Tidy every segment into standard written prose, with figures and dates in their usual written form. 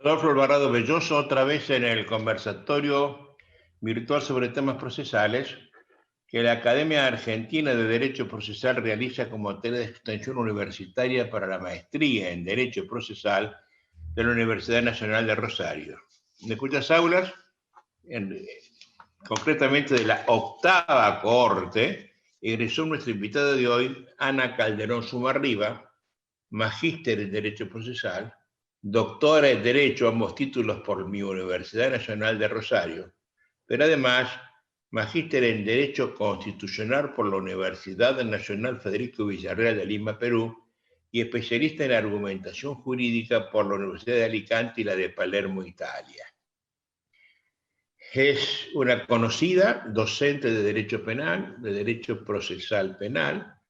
Adolfo Alvarado Belloso, otra vez en el conversatorio virtual sobre temas procesales que la Academia Argentina de Derecho Procesal realiza como tarea de extensión universitaria para la maestría en Derecho Procesal de la Universidad Nacional de Rosario. ¿De cuyas aulas? Concretamente de la octava cohorte, egresó nuestra invitada de hoy, Ana Calderón Sumarriba, magíster en Derecho Procesal, doctora en Derecho, ambos títulos por mi Universidad Nacional de Rosario, pero además magíster en Derecho Constitucional por la Universidad Nacional Federico Villarreal de Lima, Perú, y especialista en argumentación jurídica por la Universidad de Alicante y la de Palermo, Italia. Es una conocida docente de Derecho Penal, de Derecho Procesal Penal,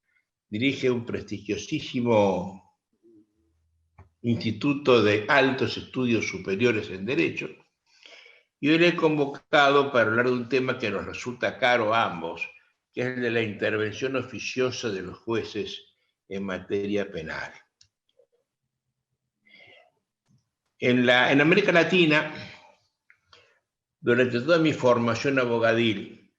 dirige un prestigiosísimo Instituto de Altos Estudios Superiores en Derecho, y hoy le he convocado para hablar de un tema que nos resulta caro a ambos, que es el de la intervención oficiosa de los jueces en materia penal. En América Latina, durante toda mi formación abogadil,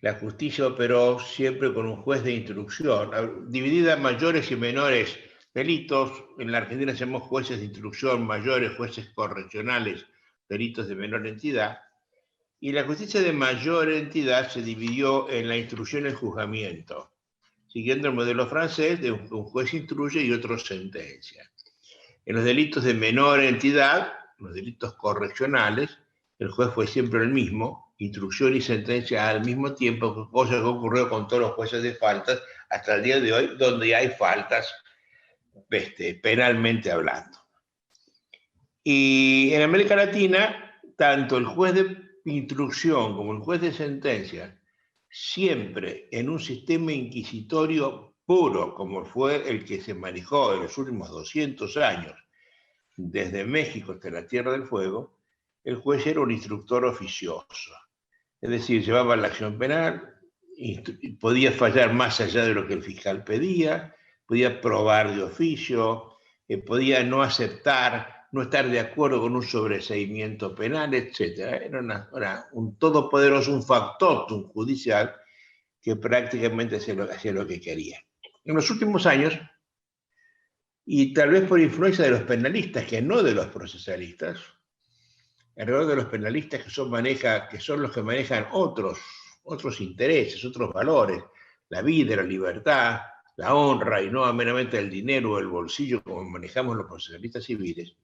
la justicia operó siempre con un juez de instrucción, dividida en mayores y menores delitos. En la Argentina hacemos jueces de instrucción mayores, jueces correccionales, delitos de menor entidad. Y la justicia de mayor entidad se dividió en la instrucción y el juzgamiento, siguiendo el modelo francés de un juez instruye y otro sentencia. En los delitos de menor entidad, los delitos correccionales, el juez fue siempre el mismo, instrucción y sentencia al mismo tiempo, cosa que ocurrió con todos los jueces de faltas hasta el día de hoy, donde hay faltas penalmente hablando. Y en América Latina, tanto el juez de instrucción como el juez de sentencia, siempre en un sistema inquisitorio puro, como fue el que se manejó en los últimos 200 años, desde México hasta la Tierra del Fuego, el juez era un instructor oficioso. Es decir, llevaba la acción penal, podía fallar más allá de lo que el fiscal pedía, podía probar de oficio, podía no aceptar, no estar de acuerdo con un sobreseimiento penal, etc. Era un todopoderoso, un factotum judicial que prácticamente hacía lo que quería. En los últimos años, y tal vez por influencia de los penalistas, que no de los procesalistas, alrededor de los penalistas que son los que manejan otros intereses, otros valores, la vida, la libertad, la honra, y no meramente el dinero o el bolsillo como manejamos los procesalistas civiles,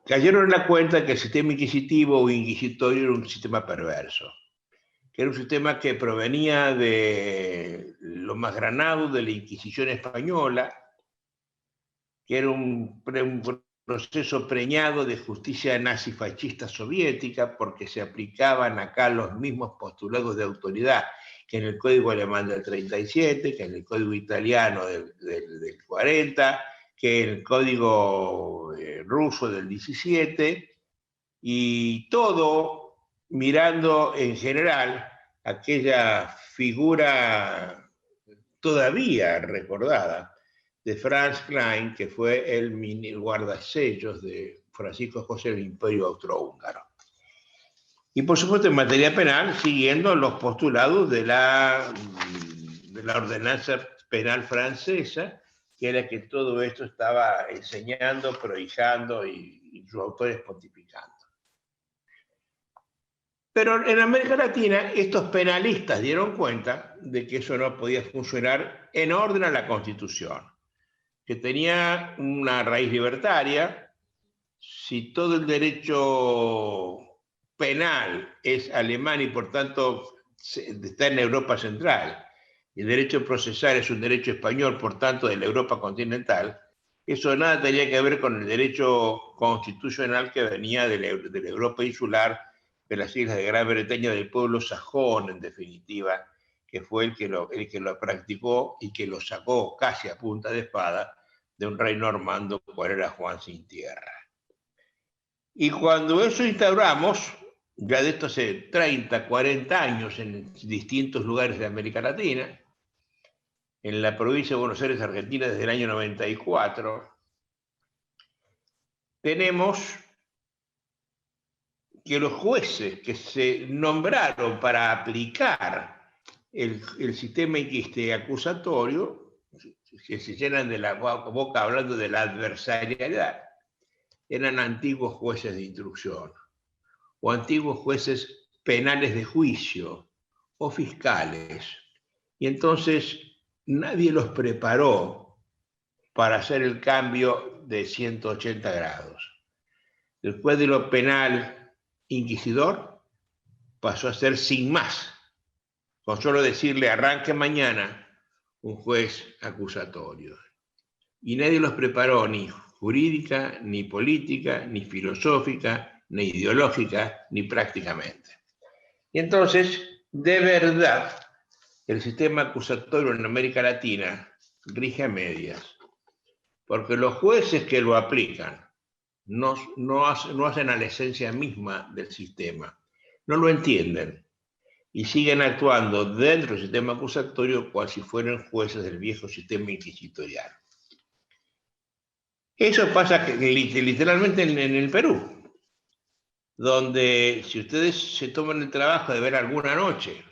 cayeron en la cuenta que el sistema inquisitivo o inquisitorio era un sistema perverso, que era un sistema que provenía de lo más granado de la Inquisición española, que era un proceso preñado de justicia nazi-fascista soviética, porque se aplicaban acá los mismos postulados de autoridad que en el Código Alemán del 37, que en el Código Italiano del 40, que en el Código ruso del 17, y todo mirando en general aquella figura todavía recordada de Franz Klein, que fue el guardasellos de Francisco José del Imperio Austrohúngaro. Y por supuesto en materia penal, siguiendo los postulados de la ordenanza penal francesa, que era que todo esto estaba enseñando, prohijando y sus autores pontificando. Pero en América Latina, estos penalistas dieron cuenta de que eso no podía funcionar en orden a la Constitución, que tenía una raíz libertaria. Si todo el derecho penal es alemán y por tanto está en Europa Central, y el derecho procesal es un derecho español, por tanto de la Europa continental, eso nada tenía que ver con el derecho constitucional que venía de la Europa insular, de las islas de Gran Bretaña, del pueblo sajón, en definitiva, que fue el que lo practicó y que lo sacó casi a punta de espada de un rey normando, cual era Juan sin tierra. Y cuando eso instauramos, ya de esto hace 30, 40 años en distintos lugares de América Latina, en la provincia de Buenos Aires, Argentina, desde el año 94, tenemos que los jueces que se nombraron para aplicar el sistema acusatorio, que se llenan de la boca hablando de la adversariedad, eran antiguos jueces de instrucción, o antiguos jueces penales de juicio, o fiscales. Y entonces nadie los preparó para hacer el cambio de 180 grados. El juez de lo penal inquisidor pasó a ser sin más, con solo decirle arranque mañana, un juez acusatorio. Y nadie los preparó ni jurídica, ni política, ni filosófica, ni ideológica, ni prácticamente. Y entonces, de verdad, el sistema acusatorio en América Latina rige a medias, porque los jueces que lo aplican no hacen a la esencia misma del sistema, no lo entienden y siguen actuando dentro del sistema acusatorio cual si fueran jueces del viejo sistema inquisitorial. Eso pasa literalmente en el Perú, donde si ustedes se toman el trabajo de ver alguna noche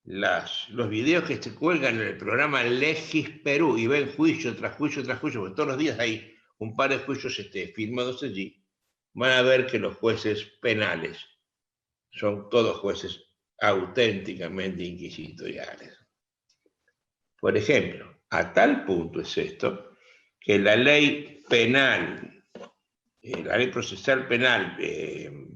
los videos que se cuelgan en el programa Legis Perú y ven juicio tras juicio tras juicio, porque todos los días hay un par de juicios filmados allí, van a ver que los jueces penales son todos jueces auténticamente inquisitoriales. Por ejemplo, a tal punto es esto, que la ley penal, la ley procesal penal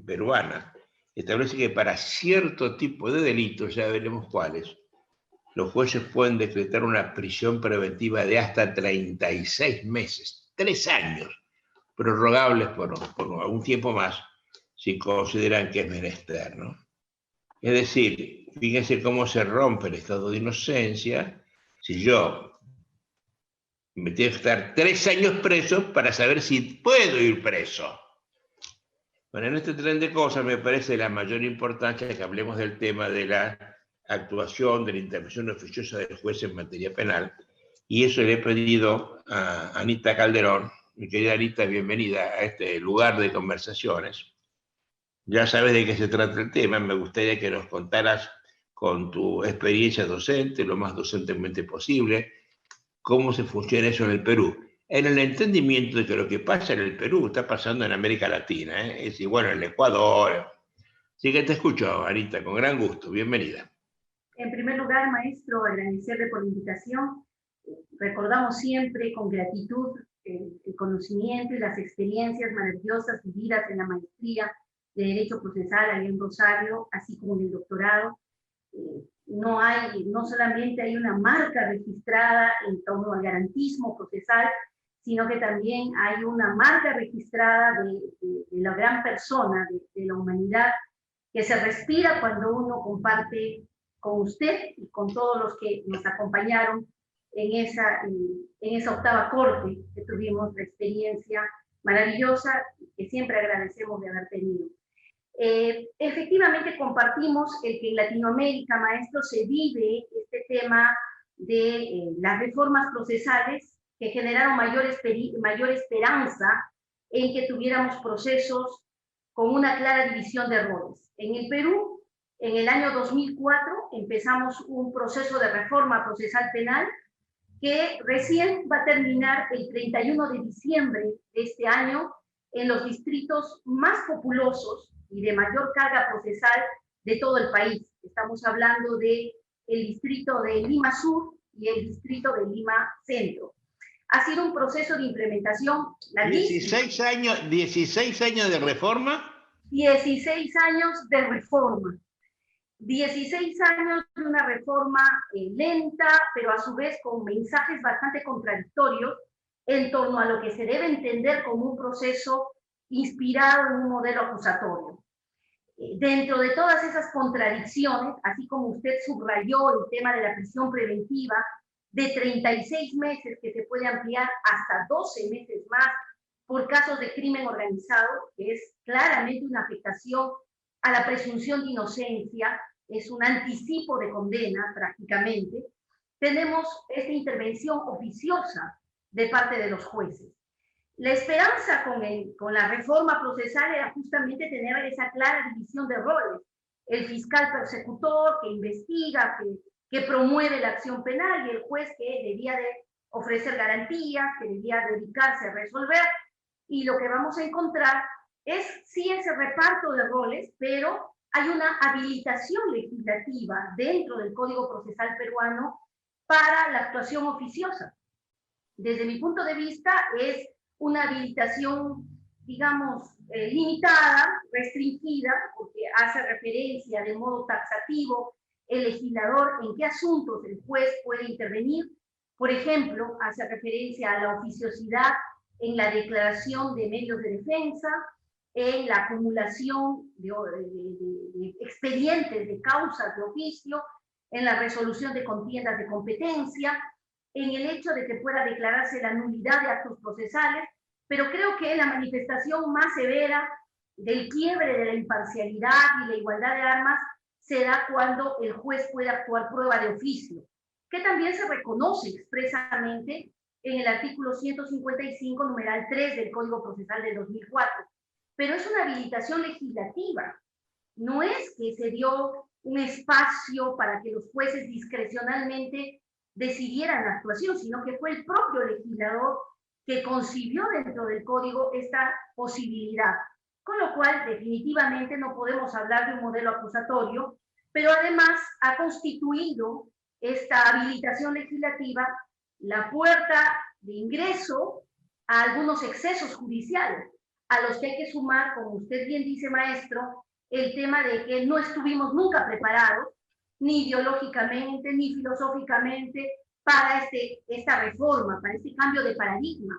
peruana, establece que para cierto tipo de delitos, ya veremos cuáles, los jueces pueden decretar una prisión preventiva de hasta 36 meses, 3 años, prorrogables por algún tiempo más, si consideran que es menester, ¿no? Es decir, fíjense cómo se rompe el estado de inocencia si yo me tengo que estar 3 años preso para saber si puedo ir preso. Bueno, en este tren de cosas me parece la mayor importancia que hablemos del tema de la actuación, de la intervención oficiosa del juez en materia penal, y eso le he pedido a Anita Calderón. Mi querida Anita, bienvenida a este lugar de conversaciones. Ya sabes de qué se trata el tema, me gustaría que nos contaras con tu experiencia docente, lo más docentemente posible, cómo se funciona eso en el Perú, en el entendimiento de que lo que pasa en el Perú está pasando en América Latina, ¿eh? Es igual en el Ecuador. Así que te escucho, Anita, con gran gusto. Bienvenida. En primer lugar, maestro, agradecerle por la invitación. Recordamos siempre con gratitud el conocimiento y las experiencias maravillosas vividas en la maestría de Derecho Procesal allá en Rosario, así como en el doctorado. No solamente hay una marca registrada en torno al garantismo procesal, sino que también hay una marca registrada de la gran persona, de la humanidad, que se respira cuando uno comparte con usted y con todos los que nos acompañaron en esa octava corte que tuvimos, la experiencia maravillosa que siempre agradecemos de haber tenido. Efectivamente compartimos el que en Latinoamérica, maestro, se vive este tema de las reformas procesales que generaron mayor esperanza en que tuviéramos procesos con una clara división de roles. En el Perú, en el año 2004, empezamos un proceso de reforma procesal penal que recién va a terminar el 31 de diciembre de este año en los distritos más populosos y de mayor carga procesal de todo el país. Estamos hablando del distrito de Lima Sur y el distrito de Lima Centro. Ha sido un proceso de implementación larguísimo. 16 años de reforma. 16 años de reforma. 16 años de una reforma lenta, pero a su vez con mensajes bastante contradictorios en torno a lo que se debe entender como un proceso inspirado en un modelo acusatorio. Dentro de todas esas contradicciones, así como usted subrayó el tema de la prisión preventiva, de 36 meses que se puede ampliar hasta 12 meses más por casos de crimen organizado, que es claramente una afectación a la presunción de inocencia, es un anticipo de condena prácticamente, tenemos esta intervención oficiosa de parte de los jueces. La esperanza con la reforma procesal era justamente tener esa clara división de roles. El fiscal persecutor que investiga, que promueve la acción penal, y el juez que debía de ofrecer garantías, que debía dedicarse a resolver. Y lo que vamos a encontrar es sí ese reparto de roles, pero hay una habilitación legislativa dentro del Código Procesal peruano para la actuación oficiosa. Desde mi punto de vista es una habilitación, digamos, limitada, restringida, porque hace referencia de modo taxativo el legislador en qué asuntos el juez puede intervenir. Por ejemplo, hace referencia a la oficiosidad en la declaración de medios de defensa, en la acumulación de expedientes de causas de oficio, en la resolución de contiendas de competencia, en el hecho de que pueda declararse la nulidad de actos procesales, pero creo que la manifestación más severa del quiebre de la imparcialidad y la igualdad de armas se da cuando el juez puede actuar prueba de oficio, que también se reconoce expresamente en el artículo 155, numeral 3 del Código Procesal del 2004. Pero es una habilitación legislativa. No es que se dio un espacio para que los jueces discrecionalmente decidieran la actuación, sino que fue el propio legislador que concibió dentro del código esta posibilidad. Con lo cual, definitivamente no podemos hablar de un modelo acusatorio, pero además ha constituido esta habilitación legislativa la puerta de ingreso a algunos excesos judiciales, a los que hay que sumar, como usted bien dice, maestro, el tema de que no estuvimos nunca preparados, ni ideológicamente, ni filosóficamente, para esta reforma, para este cambio de paradigma.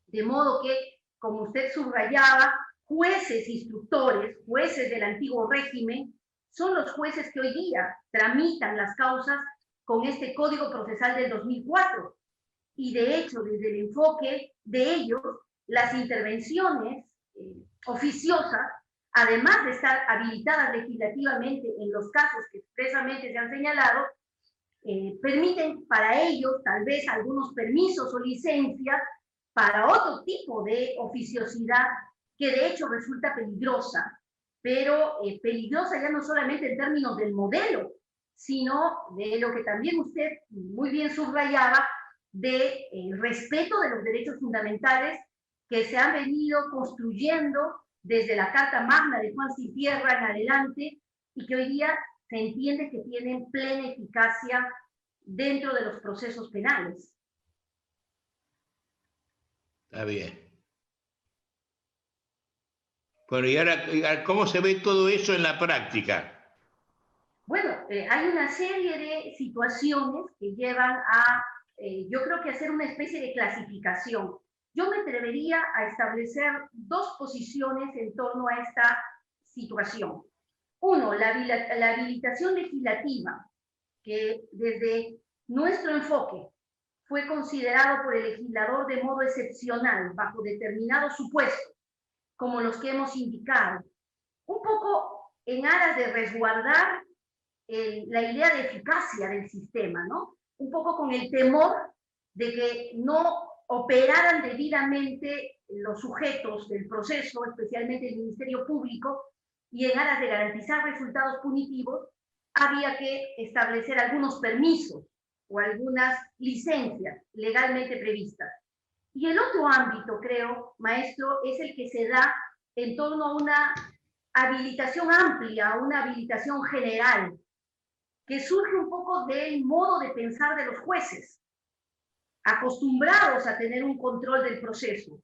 De modo que, como usted subrayaba, jueces instructores, jueces del antiguo régimen, son los jueces que hoy día tramitan las causas con este Código Procesal del 2004. Y de hecho, desde el enfoque de ellos, las intervenciones oficiosas, además de estar habilitadas legislativamente en los casos que expresamente se han señalado, permiten para ellos tal vez algunos permisos o licencias para otro tipo de oficiosidad que de hecho resulta peligrosa, pero peligrosa ya no solamente en términos del modelo, sino de lo que también usted muy bien subrayaba, de respeto de los derechos fundamentales que se han venido construyendo desde la Carta Magna de Juan Sin Tierra en adelante y que hoy día se entiende que tienen plena eficacia dentro de los procesos penales. Está bien. Bueno, y ahora, ¿cómo se ve todo eso en la práctica? Bueno, hay una serie de situaciones que llevan a, yo creo que hacer una especie de clasificación. Yo me atrevería a establecer dos posiciones en torno a esta situación. Uno, la habilitación legislativa, que desde nuestro enfoque fue considerado por el legislador de modo excepcional, bajo determinados supuestos, como los que hemos indicado, un poco en aras de resguardar la idea de eficacia del sistema, ¿no? Un poco con el temor de que no operaran debidamente los sujetos del proceso, especialmente el Ministerio Público, y en aras de garantizar resultados punitivos, había que establecer algunos permisos o algunas licencias legalmente previstas. Y el otro ámbito, creo, maestro, es el que se da en torno a una habilitación amplia, una habilitación general, que surge un poco del modo de pensar de los jueces, acostumbrados a tener un control del proceso,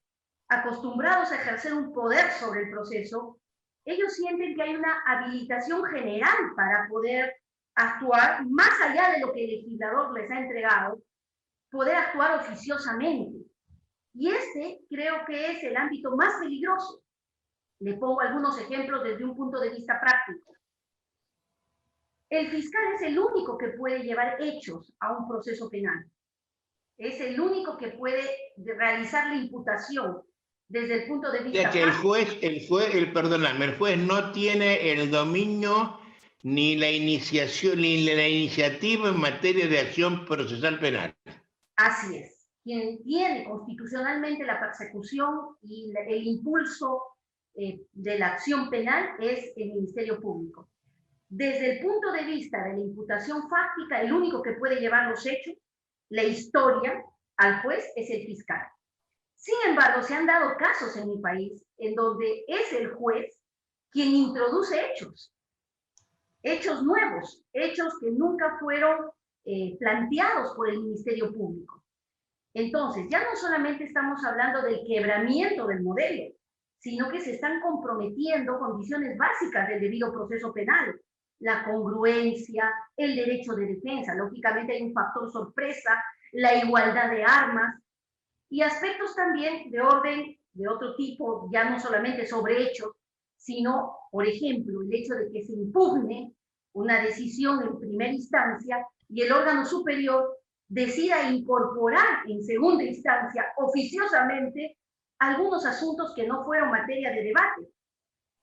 acostumbrados a ejercer un poder sobre el proceso. Ellos sienten que hay una habilitación general para poder actuar, más allá de lo que el legislador les ha entregado, poder actuar oficiosamente. Y este creo que es el ámbito más peligroso. Le pongo algunos ejemplos desde un punto de vista práctico. El fiscal es el único que puede llevar hechos a un proceso penal. Es el único que puede realizar la imputación desde el punto de vista... Ya que el juez no tiene el dominio ni la iniciación ni la iniciativa en materia de acción procesal penal. Así es. quien tiene constitucionalmente la persecución y el impulso de la acción penal es el Ministerio Público. Desde el punto de vista de la imputación fáctica, el único que puede llevar los hechos, la historia, al juez es el fiscal. Sin embargo, se han dado casos en mi país en donde es el juez quien introduce hechos nuevos, hechos que nunca fueron planteados por el Ministerio Público. Entonces, ya no solamente estamos hablando del quebramiento del modelo, sino que se están comprometiendo condiciones básicas del debido proceso penal, la congruencia, el derecho de defensa, lógicamente hay un factor sorpresa, la igualdad de armas, y aspectos también de orden de otro tipo, ya no solamente sobre hechos, sino, por ejemplo, el hecho de que se impugne una decisión en primera instancia y el órgano superior decida incorporar en segunda instancia oficiosamente algunos asuntos que no fueron materia de debate,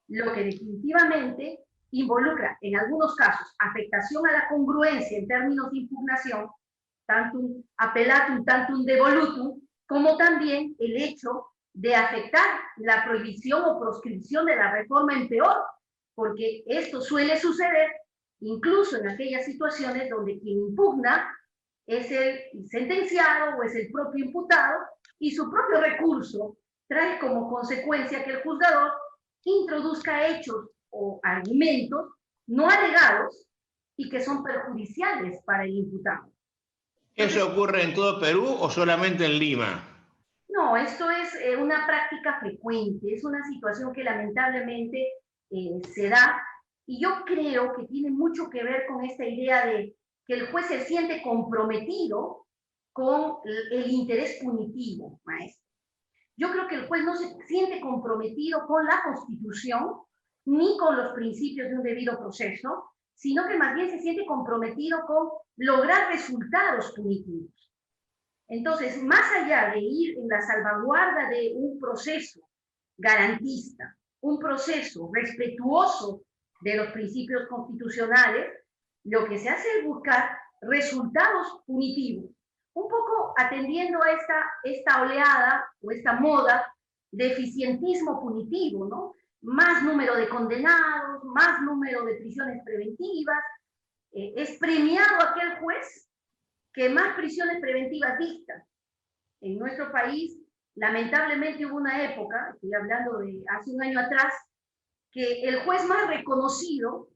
lo que definitivamente involucra en algunos casos afectación a la congruencia en términos de impugnación, tantum appellatum, tantum devolutum, como también el hecho de afectar la prohibición o proscripción de la reforma en peor, porque esto suele suceder incluso en aquellas situaciones donde quien impugna es el sentenciado o es el propio imputado y su propio recurso trae como consecuencia que el juzgador introduzca hechos o argumentos no alegados y que son perjudiciales para el imputado. ¿Eso ocurre en todo Perú o solamente en Lima? No, esto es una práctica frecuente, es una situación que lamentablemente se da, y yo creo que tiene mucho que ver con esta idea de que el juez se siente comprometido con el interés punitivo, maestro. Yo creo que el juez no se siente comprometido con la Constitución ni con los principios de un debido proceso, sino que más bien se siente comprometido con lograr resultados punitivos. Entonces, más allá de ir en la salvaguarda de un proceso garantista, un proceso respetuoso de los principios constitucionales, lo que se hace es buscar resultados punitivos, un poco atendiendo a esta oleada o esta moda de eficientismo punitivo, ¿no? Más número de condenados, más número de prisiones preventivas, es premiado aquel juez que más prisiones preventivas dicta. En nuestro país, lamentablemente hubo una época, estoy hablando de hace un año atrás, que el juez más reconocido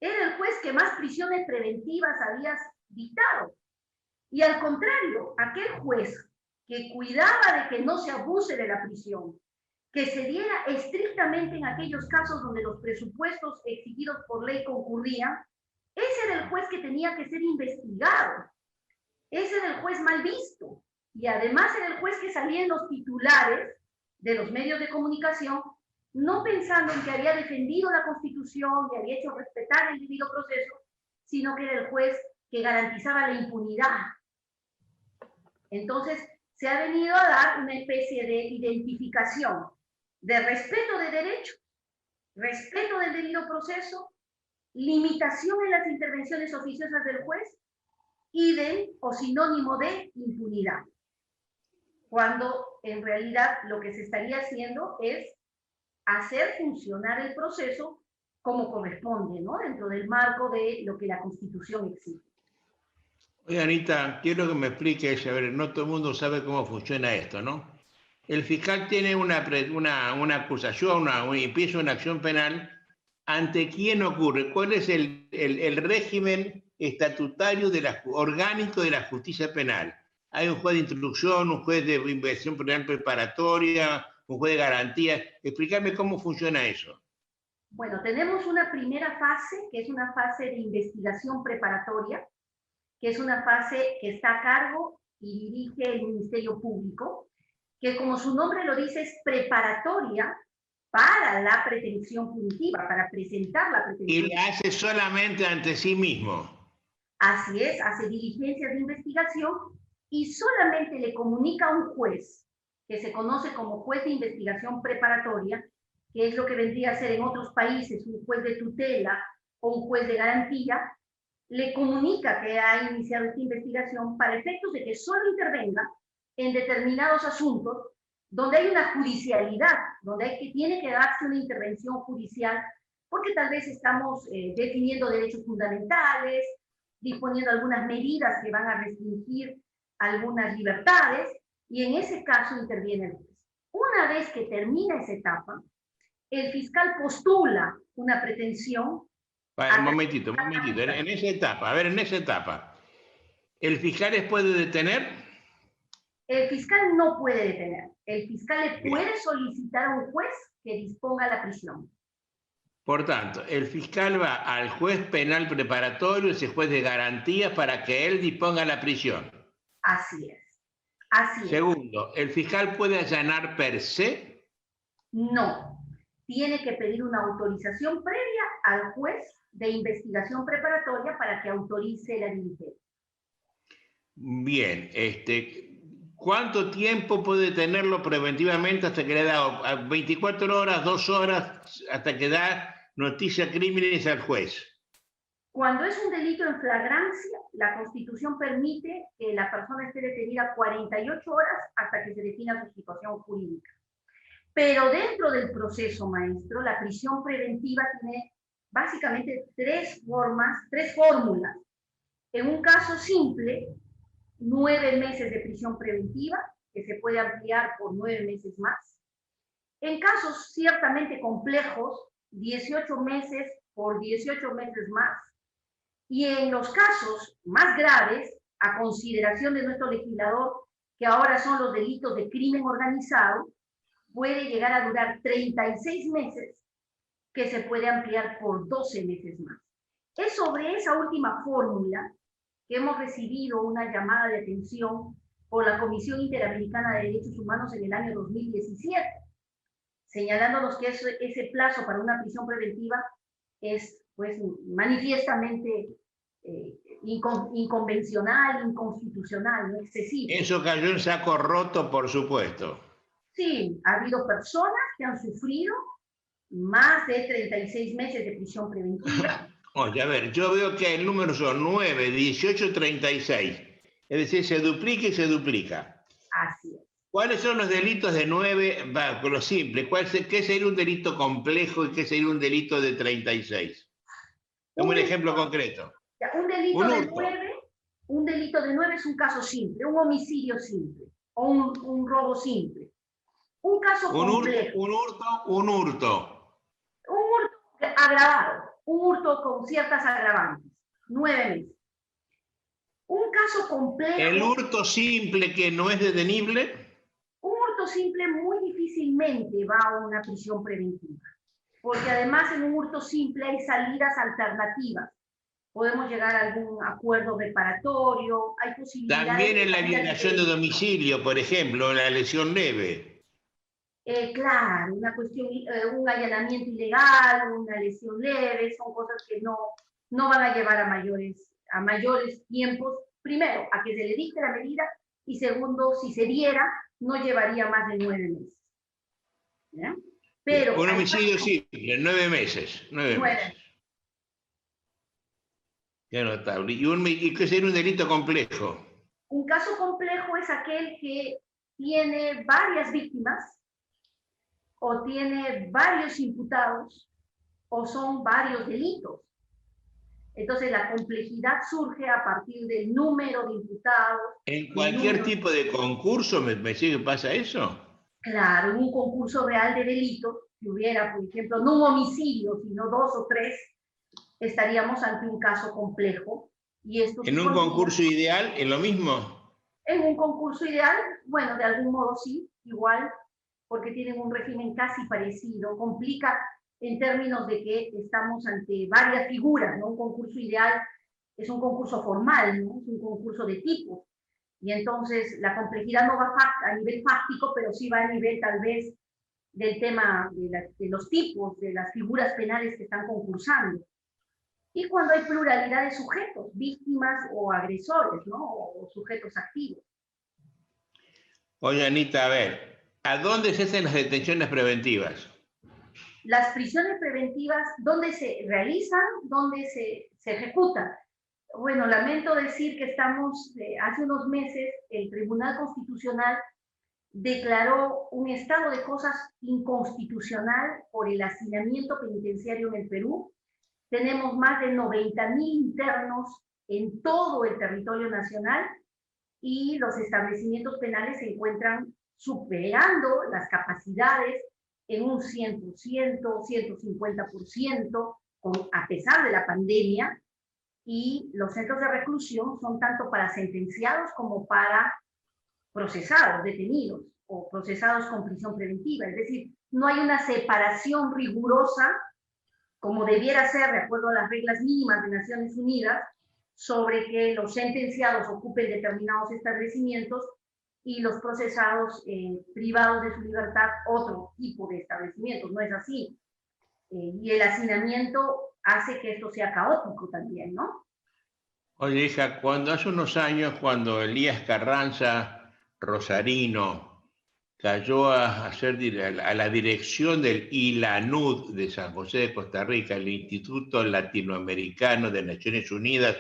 era el juez que más prisiones preventivas había dictado. Y al contrario, aquel juez que cuidaba de que no se abuse de la prisión, que se diera estrictamente en aquellos casos donde los presupuestos exigidos por ley concurrían, ese era el juez que tenía que ser investigado. Ese era el juez mal visto. Y además era el juez que salía en los titulares de los medios de comunicación, no pensando en que había defendido la Constitución y había hecho respetar el debido proceso, sino que era el juez que garantizaba la impunidad. Entonces, se ha venido a dar una especie de identificación de respeto de derechos, respeto del debido proceso, limitación en las intervenciones oficiosas del juez, idem o sinónimo de impunidad. Cuando en realidad lo que se estaría haciendo es hacer funcionar el proceso como corresponde, ¿no? Dentro del marco de lo que la Constitución exige. Oye, Anita, quiero que me expliques, a ver, no todo el mundo sabe cómo funciona esto, ¿no? El fiscal tiene una acusación, empieza una acción penal. ¿Ante quién ocurre? ¿Cuál es el régimen estatutario orgánico de la justicia penal? ¿Hay un juez de instrucción, un juez de investigación penal preparatoria, un juez de garantía? Explícame cómo funciona eso. Bueno, tenemos una primera fase, que es una fase de investigación preparatoria, que es una fase que está a cargo y dirige el Ministerio Público, que como su nombre lo dice, es preparatoria para la pretensión punitiva, para presentar la pretensión. Y la hace solamente ante sí mismo. Así es, hace diligencias de investigación y solamente le comunica a un juez, que se conoce como juez de investigación preparatoria, que es lo que vendría a ser en otros países un juez de tutela o un juez de garantía, le comunica que ha iniciado esta investigación para efectos de que solo intervenga en determinados asuntos donde hay una judicialidad, donde tiene que darse una intervención judicial, porque tal vez estamos definiendo derechos fundamentales, disponiendo algunas medidas que van a restringir algunas libertades, y en ese caso interviene el juez. Una vez que termina esa etapa, el fiscal postula una pretensión. Un momentito. En esa etapa, a ver, en esa etapa, ¿el fiscal les puede detener? El fiscal no puede detener. El fiscal le puede solicitar a un juez que disponga la prisión. Por tanto, el fiscal va al juez penal preparatorio, ese juez de garantías, para que él disponga la prisión. Así es. Así es. Segundo, ¿el fiscal puede allanar per se? No. Tiene que pedir una autorización previa al juez de investigación preparatoria para que autorice la diligencia. Bien, ¿cuánto tiempo puede tenerlo preventivamente hasta que le da 24 horas, 2 horas, hasta que da noticia crímenes al juez? Cuando es un delito en flagrancia, la Constitución permite que la persona esté detenida 48 horas hasta que se defina su situación jurídica. Pero dentro del proceso, maestro, la prisión preventiva tiene básicamente tres fórmulas. En un caso simple, 9 meses de prisión preventiva, que se puede ampliar por 9 meses más. En casos ciertamente complejos, 18 meses por 18 meses más. Y en los casos más graves, a consideración de nuestro legislador, que ahora son los delitos de crimen organizado, puede llegar a durar 36 meses, que se puede ampliar por 12 meses más. Es sobre esa última fórmula que hemos recibido una llamada de atención por la Comisión Interamericana de Derechos Humanos en el año 2017, señalándonos que ese plazo para una prisión preventiva es pues manifiestamente inconvencional, inconstitucional, no excesivo. Eso cayó en saco roto, por supuesto. Sí, ha habido personas que han sufrido más de 36 meses de prisión preventiva. Oye, a ver, yo veo que el número son 9, 18, 36. Es decir, se duplica y se duplica. Así es. ¿Cuáles son los delitos de 9? Va, con lo simple. ¿Qué sería un delito complejo y qué sería un delito de 36? Dame un ejemplo concreto. Un delito de 9 es un caso simple, un homicidio simple o un robo simple. Un caso complejo. Un hurto agravado, un hurto con ciertas agravantes, 9 meses. Un caso complejo. ¿El hurto simple que no es detenible? Un hurto simple muy difícilmente va a una prisión preventiva, porque además en un hurto simple hay salidas alternativas. Podemos llegar a algún acuerdo reparatorio, hay posibilidades. También en la violación de domicilio, por ejemplo, la lesión leve. Claro, una cuestión, un allanamiento ilegal, una lesión leve, son cosas que no van a llevar a mayores tiempos. Primero, a que se le dicte la medida, y segundo, si se diera, no llevaría más de 9 meses. ¿Ya? Pero un homicidio simple, 9 meses. 9 meses. Qué notable. ¿Y qué sería un delito complejo? Un caso complejo es aquel que tiene varias víctimas, o tiene varios imputados, o son varios delitos. Entonces la complejidad surge a partir del número de imputados. ¿En cualquier tipo de concurso me sigue pasa eso? Claro, en un concurso real de delitos, si hubiera, por ejemplo, no un homicidio, sino 2 o 3, estaríamos ante un caso complejo. Y esto ¿En un concurso ideal es lo mismo? En un concurso ideal, bueno, de algún modo sí, igual, porque tienen un régimen casi parecido. Complica en términos de que estamos ante varias figuras, ¿no? Un concurso ideal es un concurso formal, ¿no? Es un concurso de tipos. Y entonces la complejidad no va a nivel fáctico, pero sí va a nivel tal vez del tema de los tipos, de las figuras penales que están concursando. Y cuando hay pluralidad de sujetos, víctimas o agresores, ¿no? O sujetos activos. Oye, Anita, a ver, ¿a dónde se hacen las detenciones preventivas? Las prisiones preventivas, ¿dónde se realizan? ¿Dónde se ejecutan? Bueno, lamento decir que estamos, hace unos meses, el Tribunal Constitucional declaró un estado de cosas inconstitucional por el hacinamiento penitenciario en el Perú. Tenemos más de 90.000 internos en todo el territorio nacional y los establecimientos penales se encuentran superando las capacidades en un 100%, 150%, a pesar de la pandemia, y los centros de reclusión son tanto para sentenciados como para procesados, detenidos o procesados con prisión preventiva. Es decir, no hay una separación rigurosa como debiera ser de acuerdo a las reglas mínimas de Naciones Unidas sobre que los sentenciados ocupen determinados establecimientos y los procesados privados de su libertad otro tipo de establecimientos. No es así. Y el hacinamiento hace que esto sea caótico también, ¿no? Oye, hija, cuando hace unos años, cuando Elías Carranza Rosarino cayó a la dirección del ILANUD de San José de Costa Rica, el Instituto Latinoamericano de Naciones Unidas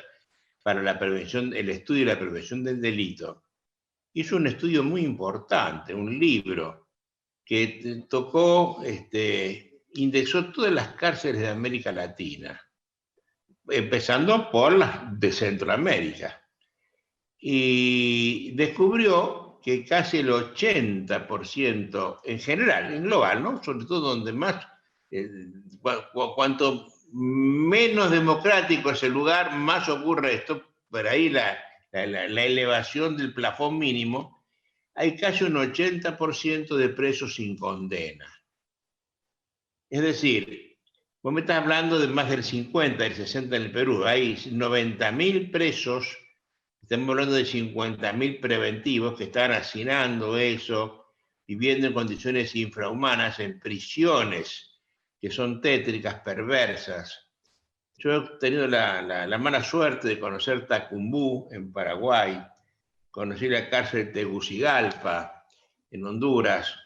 para la prevención, el estudio y la prevención del delito, hizo un estudio muy importante, un libro que tocó, indexó todas las cárceles de América Latina, empezando por las de Centroamérica, y descubrió que casi el 80% en general, en global, ¿no? Sobre todo donde más, cuanto menos democrático es el lugar, más ocurre esto, por ahí la elevación del plafón mínimo, hay casi un 80% de presos sin condena. Es decir, vos me estás hablando de más del 50, del 60 en el Perú, hay 90.000 presos, estamos hablando de 50.000 preventivos que están hacinando eso, viviendo en condiciones infrahumanas, en prisiones que son tétricas, perversas. Yo he tenido la mala suerte de conocer Tacumbú, en Paraguay, conocí la cárcel de Tegucigalpa, en Honduras,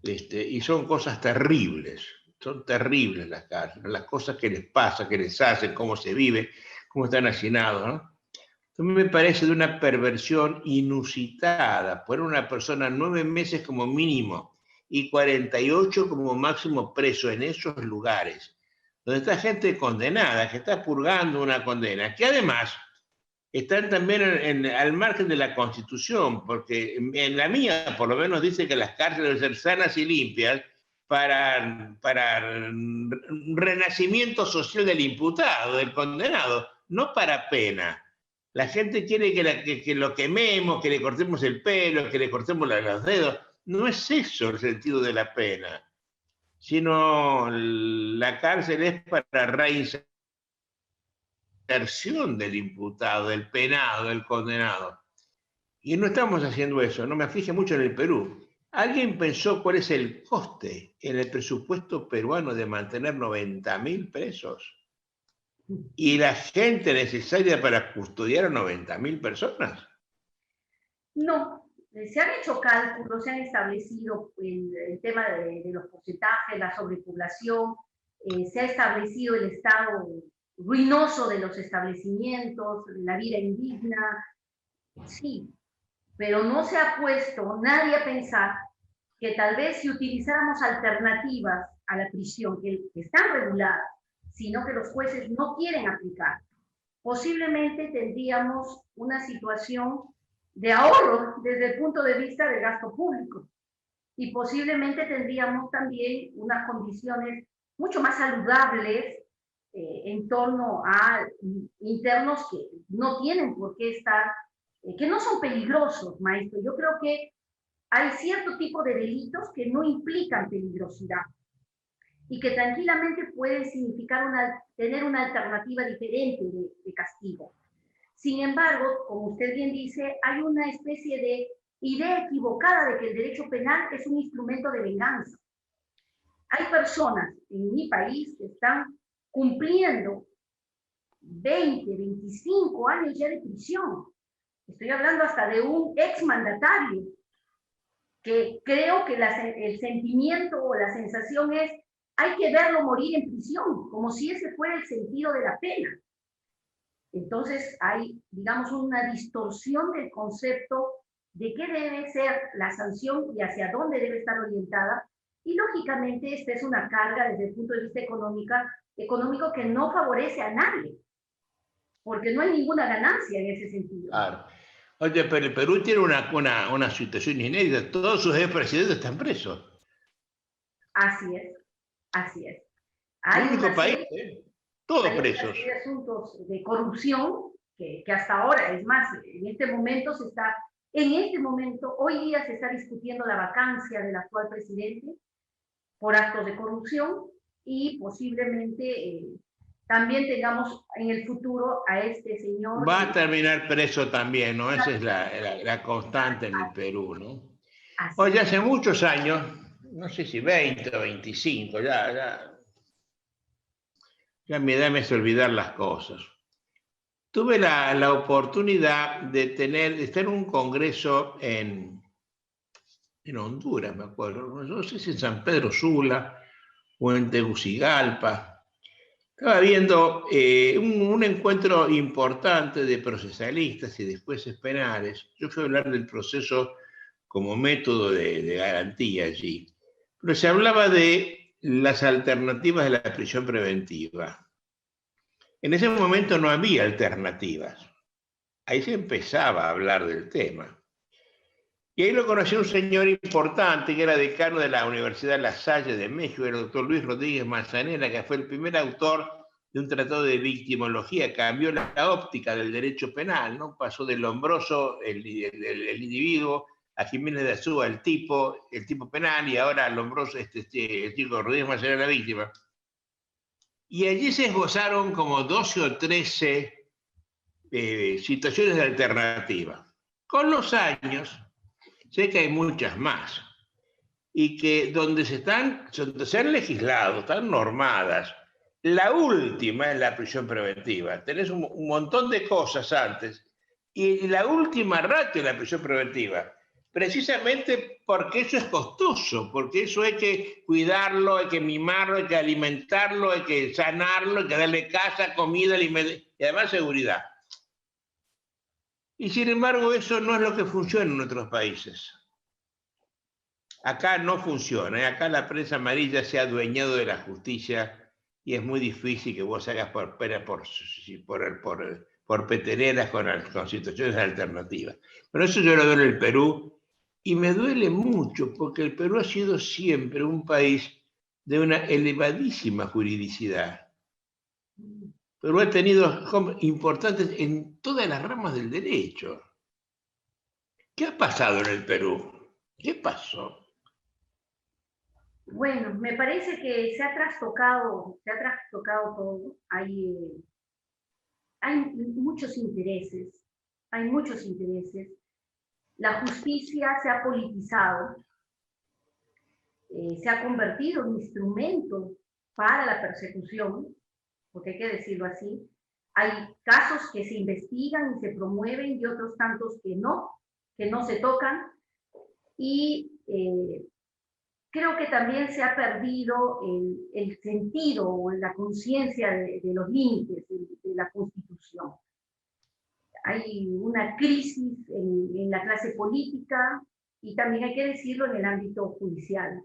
y son cosas terribles, son terribles las cárceles, las cosas que les pasa, que les hacen, cómo se vive, cómo están hacinados, ¿no? Entonces me parece de una perversión inusitada, poner a una persona 9 meses como mínimo y 48 como máximo preso en esos lugares, donde está gente condenada, que está purgando una condena, que además están también al margen de la Constitución, porque en la mía por lo menos dice que las cárceles deben ser sanas y limpias para un renacimiento social del imputado, del condenado, no para pena. La gente quiere que lo quememos, que le cortemos el pelo, que le cortemos los dedos. No es eso el sentido de la pena, sino la cárcel es para reinserción del imputado, del penado, del condenado. Y no estamos haciendo eso, no me aflige mucho en el Perú. ¿Alguien pensó cuál es el coste en el presupuesto peruano de mantener 90.000 presos? ¿Y la gente necesaria para custodiar a 90.000 personas? No, se han hecho cálculos, se han establecido el tema de los porcentajes, la sobrepoblación, se ha establecido el estado ruinoso de los establecimientos, la vida indigna, sí, pero no se ha puesto nadie a pensar que tal vez si utilizáramos alternativas a la prisión, que están reguladas, sino que los jueces no quieren aplicar, posiblemente tendríamos una situación de ahorro desde el punto de vista del gasto público y posiblemente tendríamos también unas condiciones mucho más saludables en torno a internos que no tienen por qué estar, que no son peligrosos, maestro. Yo creo que hay cierto tipo de delitos que no implican peligrosidad y que tranquilamente pueden significar tener una alternativa diferente de castigo. Sin embargo, como usted bien dice, hay una especie de idea equivocada de que el derecho penal es un instrumento de venganza. Hay personas en mi país que están cumpliendo 20, 25 años ya de prisión. Estoy hablando hasta de un exmandatario que creo que el sentimiento o la sensación es hay que verlo morir en prisión, como si ese fuera el sentido de la pena. Entonces hay, digamos, una distorsión del concepto de qué debe ser la sanción y hacia dónde debe estar orientada. Y lógicamente esta es una carga desde el punto de vista económico que no favorece a nadie, porque no hay ninguna ganancia en ese sentido. Claro. Oye, pero el Perú tiene una situación inédita. Todos sus expresidentes están presos. Así es, así es. El Hay único una país, serie, todos hay una presos. serie de asuntos de corrupción que hasta ahora, es más, en este momento hoy día se está discutiendo la vacancia del actual presidente por actos de corrupción y posiblemente también tengamos en el futuro a este señor. Va a terminar preso también, ¿no? Esa es la constante en el Perú, ¿no? Oye, hace muchos años, no sé si 20 o 25, ya mi edad me hace olvidar las cosas. Tuve la oportunidad de estar en un congreso en Honduras, me acuerdo, no sé si en San Pedro Sula o en Tegucigalpa. Estaba viendo un encuentro importante de procesalistas y de jueces penales. Yo fui a hablar del proceso como método de garantía allí. Pero se hablaba de las alternativas de la prisión preventiva. En ese momento no había alternativas. Ahí se empezaba a hablar del tema. Y ahí lo conocí un señor importante que era decano de la Universidad La Salle de México, el doctor Luis Rodríguez Manzanera, que fue el primer autor de un tratado de victimología, cambió la óptica del derecho penal, ¿no? Pasó del hombroso, el individuo, a Jiménez de Azúa, el tipo penal, y ahora al hombroso, el chico Rodríguez Manzanera, la víctima. Y allí se esbozaron como 12 o 13 situaciones de alternativa. Con los años, sé que hay muchas más, y que donde se han legislado, están normadas. La última es la prisión preventiva. Tenés un montón de cosas antes, y la última ratio es la prisión preventiva. Precisamente porque eso es costoso, porque eso hay que cuidarlo, hay que mimarlo, hay que alimentarlo, hay que sanarlo, hay que darle casa, comida, y además seguridad. Y sin embargo, eso no es lo que funciona en otros países. Acá no funciona, acá la prensa amarilla se ha adueñado de la justicia y es muy difícil que vos hagas por peteneras con situaciones alternativas. Pero eso yo lo veo en el Perú y me duele mucho porque el Perú ha sido siempre un país de una elevadísima juridicidad. Perú ha tenido importantes en todas las ramas del derecho. ¿Qué ha pasado en el Perú? ¿Qué pasó? Bueno, me parece que se ha trastocado todo. Hay muchos intereses, La justicia se ha politizado, se ha convertido en instrumento para la persecución, porque hay que decirlo así. Hay casos que se investigan y se promueven y otros tantos que no se tocan. Y creo que también se ha perdido el sentido o la conciencia de los límites de la Constitución. Hay una crisis en la clase política y también hay que decirlo en el ámbito judicial.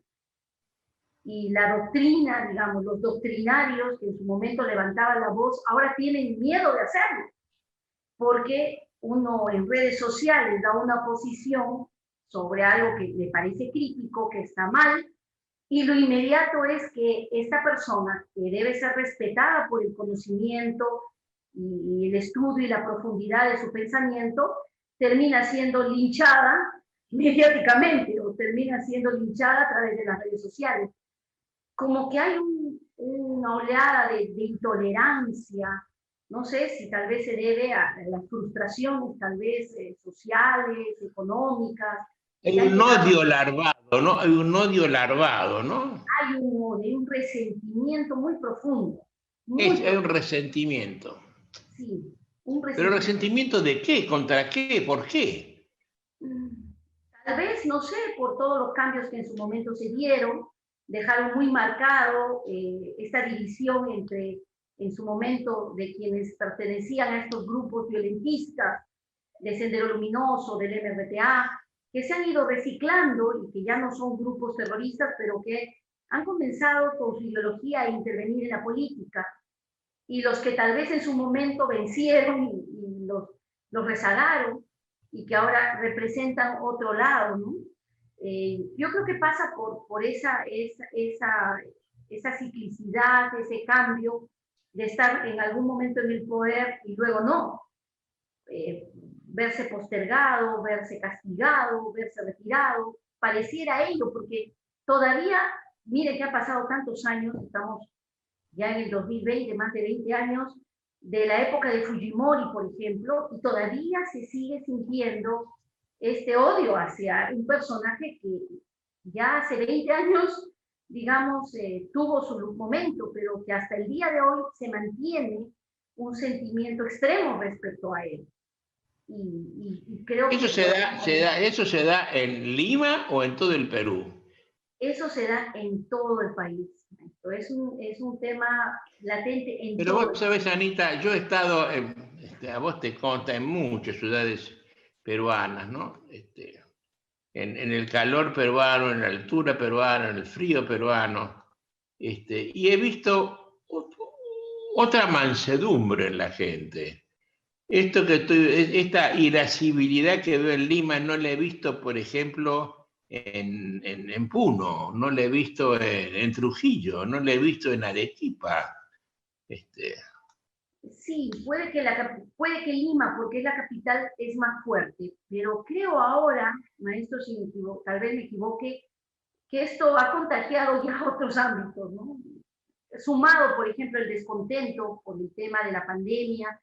Y la doctrina, digamos, los doctrinarios que en su momento levantaban la voz, ahora tienen miedo de hacerlo, porque uno en redes sociales da una posición sobre algo que le parece crítico, que está mal, y lo inmediato es que esta persona, que debe ser respetada por el conocimiento y el estudio y la profundidad de su pensamiento, termina siendo linchada mediáticamente o termina siendo linchada a través de las redes sociales. Como que hay una oleada de intolerancia, no sé si tal vez se debe a las frustraciones, tal vez sociales, económicas. Hay un odio larvado, ¿no? Hay un odio larvado, ¿no? Hay un resentimiento muy profundo. Hay un resentimiento. Sí, un resentimiento. ¿Pero resentimiento de qué? ¿Contra qué? ¿Por qué? Tal vez, no sé, por todos los cambios que en su momento se dieron, dejaron muy marcado esta división entre en su momento de quienes pertenecían a estos grupos violentistas, de Sendero Luminoso, del MRTA, que se han ido reciclando y que ya no son grupos terroristas, pero que han comenzado con su ideología a intervenir en la política. Y los que tal vez en su momento vencieron y los rezagaron y que ahora representan otro lado, ¿no? Yo creo que pasa por esa ciclicidad, ese cambio de estar en algún momento en el poder y luego no. Verse postergado, verse castigado, verse retirado, pareciera ello, porque todavía, mire que ha pasado tantos años, estamos ya en el 2020, más de 20 años, de la época de Fujimori, por ejemplo, y todavía se sigue sintiendo este odio hacia un personaje que ya hace 20 años, digamos, tuvo su momento, pero que hasta el día de hoy se mantiene un sentimiento extremo respecto a él. Y creo ¿Eso que eso se da en Lima o en todo el Perú? eso se da en todo el país. Es un tema latente en Pero todo vos sabés, Anita, yo he estado, a vos te consta, en muchas ciudades peruanas, ¿no? En el calor peruano, en la altura peruana, en el frío peruano, y he visto otra mansedumbre en la gente. Esta irascibilidad que veo en Lima no la he visto, por ejemplo, en Puno, no la he visto en Trujillo, no la he visto en Arequipa. Sí, puede que Lima, porque es la capital, es más fuerte, pero creo ahora, maestro, si me equivoco, tal vez me equivoque, que esto ha contagiado ya otros ámbitos, ¿no? Sumado, por ejemplo, el descontento por el tema de la pandemia,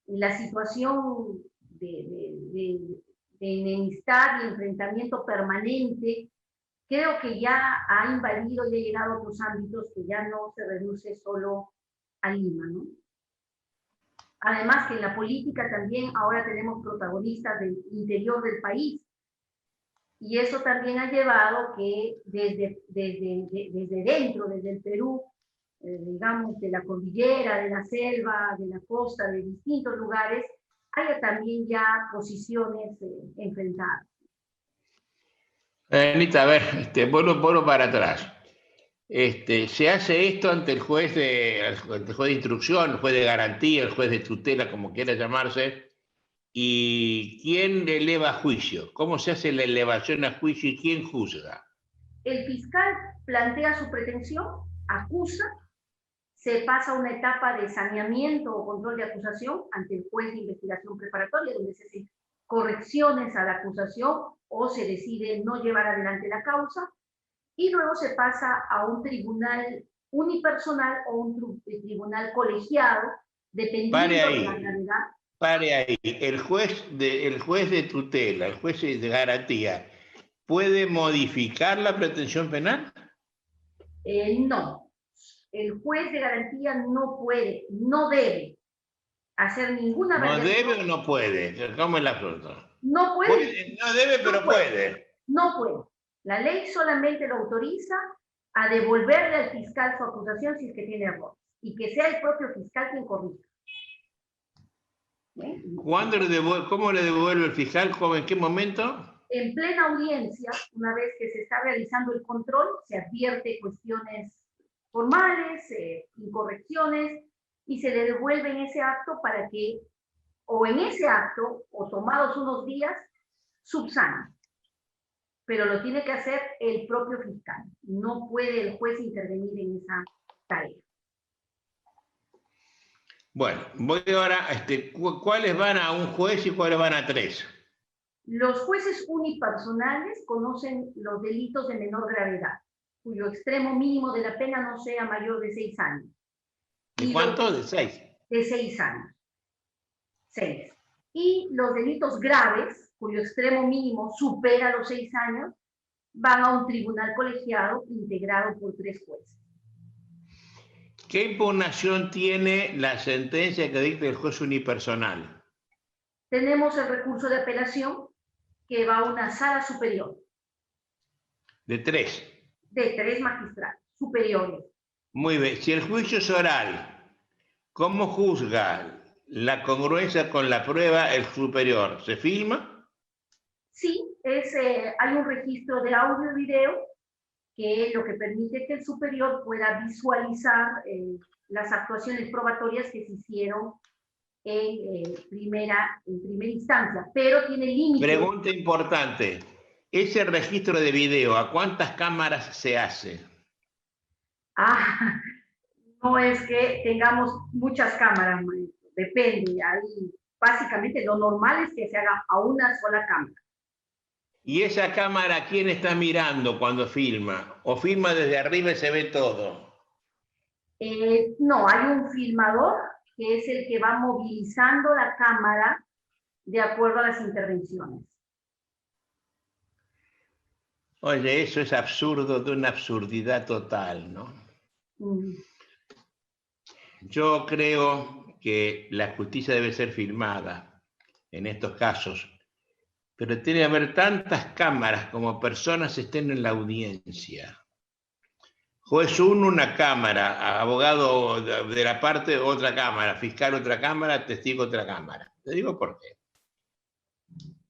la situación de enemistad y enfrentamiento permanente, creo que ya ha invadido y ha llegado a otros ámbitos que ya no se reduce solo a Lima, ¿no? Además que en la política también ahora tenemos protagonistas del interior del país y eso también ha llevado que desde dentro, desde el Perú, digamos, de la cordillera, de la selva, de la costa, de distintos lugares, haya también ya posiciones enfrentadas. Anita, a ver, vuelvo para atrás. Se hace esto ante el juez de instrucción, el juez de garantía, el juez de tutela, como quiera llamarse, y ¿quién eleva juicio? ¿Cómo se hace la elevación a juicio y quién juzga? El fiscal plantea su pretensión, acusa, se pasa a una etapa de saneamiento o control de acusación ante el juez de investigación preparatoria, donde se hacen correcciones a la acusación o se decide no llevar adelante la causa, y luego se pasa a un tribunal unipersonal o un tribunal colegiado, dependiendo de la gravedad. Pare ahí. El juez de tutela, el juez de garantía, ¿puede modificar la pretensión penal? No. El juez de garantía no puede, no debe hacer ninguna variación. ¿No debe o no puede? ¿Cómo es la pregunta? No puede. No debe, pero puede. No puede. La ley solamente lo autoriza a devolverle al fiscal su acusación si es que tiene errores y que sea el propio fiscal quien corrija. ¿Cómo le devuelve el fiscal? ¿En qué momento? En plena audiencia, una vez que se está realizando el control, se advierte cuestiones formales, incorrecciones, y se le devuelve en ese acto para que, o en ese acto, o tomados unos días, subsane. Pero lo tiene que hacer el propio fiscal. No puede el juez intervenir en esa tarea. Bueno, voy ahora, ¿cuáles van a un juez y cuáles van a 3? Los jueces unipersonales conocen los delitos de menor gravedad, cuyo extremo mínimo de la pena no sea mayor de 6 años. ¿De cuánto? ¿De 6? De 6 años. 6. Y los delitos graves, cuyo extremo mínimo supera los 6 años, van a un tribunal colegiado integrado por 3 jueces. ¿Qué impugnación tiene la sentencia que dicta el juez unipersonal? Tenemos el recurso de apelación que va a una sala superior. ¿De 3? De 3 magistrados superiores. Muy bien. Si el juicio es oral, ¿Cómo juzga la congruencia con la prueba el superior? ¿Se filma? Sí, hay un registro de audio y video que es lo que permite que el superior pueda visualizar las actuaciones probatorias que se hicieron en primera instancia, pero tiene límites. Pregunta importante. ¿Ese registro de video a cuántas cámaras se hace? No es que tengamos muchas cámaras, maestro. Depende. Ahí, básicamente, lo normal es que se haga a una sola cámara. ¿Y esa cámara quién está mirando cuando filma? ¿O filma desde arriba y se ve todo? No, hay un filmador que es el que va movilizando la cámara de acuerdo a las intervenciones. Oye, eso es absurdo, de una absurdidad total, ¿no? Yo creo que la justicia debe ser filmada en estos casos, pero tiene que haber tantas cámaras como personas estén en la audiencia. Juez 1, una cámara, abogado de la parte, otra cámara, fiscal, otra cámara, testigo, otra cámara. Te digo por qué.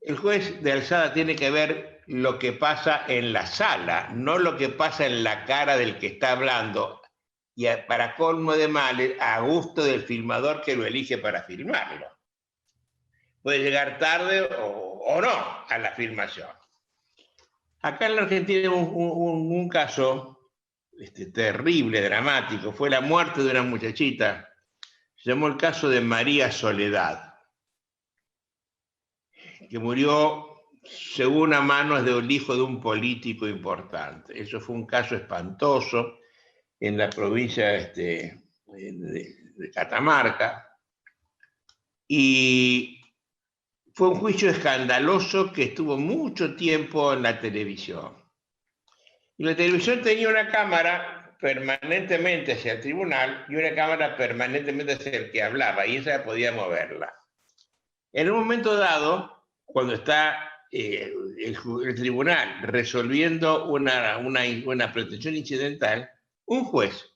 El juez de alzada tiene que ver lo que pasa en la sala, no lo que pasa en la cara del que está hablando, y para colmo de males, a gusto del filmador que lo elige para filmarlo. Puede llegar tarde o no a la filmación. Acá en la Argentina un caso terrible, dramático, fue la muerte de una muchachita, se llamó el caso de María Soledad, que murió según a manos del hijo de un político importante. Eso fue un caso espantoso en la provincia de Catamarca, y fue un juicio escandaloso que estuvo mucho tiempo en la televisión. Y la televisión tenía una cámara permanentemente hacia el tribunal y una cámara permanentemente hacia el que hablaba, y esa podía moverla. En un momento dado, cuando está el tribunal resolviendo una pretensión incidental, un juez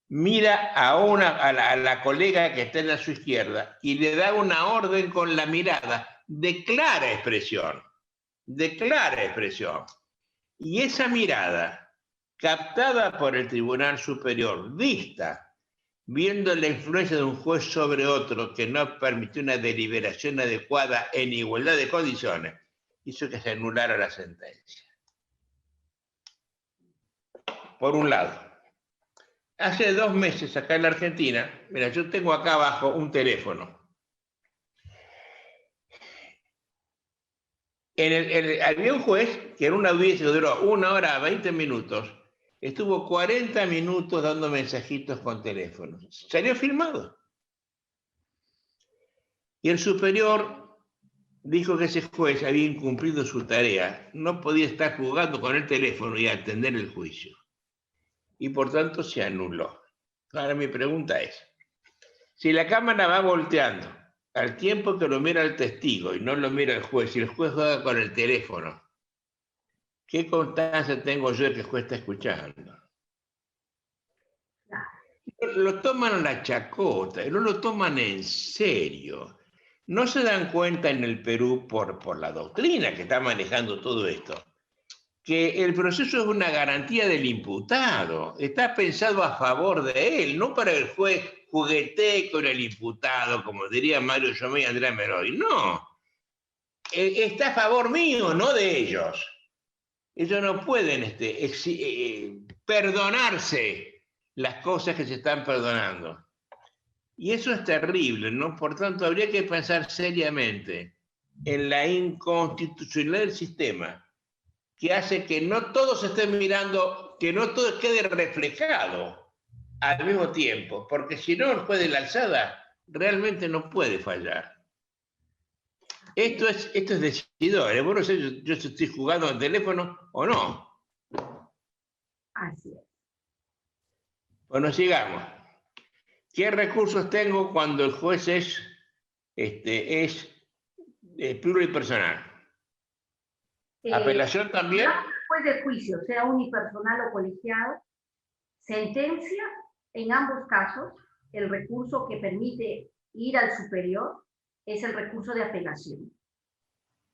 mira a la colega que está a su izquierda y le da una orden con la mirada de clara expresión, Y esa mirada, captada por el Tribunal Superior, vista, viendo la influencia de un juez sobre otro que no permitió una deliberación adecuada en igualdad de condiciones, hizo que se anulara la sentencia. Por un lado. Hace 2 meses acá en la Argentina, mira, yo tengo acá abajo un teléfono. Había un juez que en una audiencia que duró 1 hora 20 minutos, estuvo 40 minutos dando mensajitos con teléfono. Salió filmado. Y el superior dijo que ese juez había incumplido su tarea, no podía estar jugando con el teléfono y atender el juicio. Y por tanto se anuló. Ahora mi pregunta es, si la cámara va volteando al tiempo que lo mira el testigo y no lo mira el juez, y el juez juega con el teléfono, ¿qué constancia tengo yo de que el juez está escuchando? Lo toman a la chacota, no lo toman en serio. No se dan cuenta en el Perú, por la doctrina que está manejando todo esto, que el proceso es una garantía del imputado, está pensado a favor de él, no para el juez juguetee con el imputado, como diría Mario Yomé y Andrea Meroy, no. Está a favor mío, no de ellos. Ellos no pueden perdonarse las cosas que se están perdonando. Y eso es terrible, ¿no? Por tanto, habría que pensar seriamente en la inconstitucionalidad del sistema, que hace que no todos estén mirando, que no todo quede reflejado al mismo tiempo, porque si no, el juez de la alzada realmente no puede fallar. Esto es decidor, bueno, no sé yo estoy jugando al teléfono o no. Así es. Bueno, sigamos. ¿Qué recursos tengo cuando el juez es pluripersonal? ¿Apelación también? Después del juicio, sea unipersonal o colegiado, sentencia en ambos casos, el recurso que permite ir al superior es el recurso de apelación.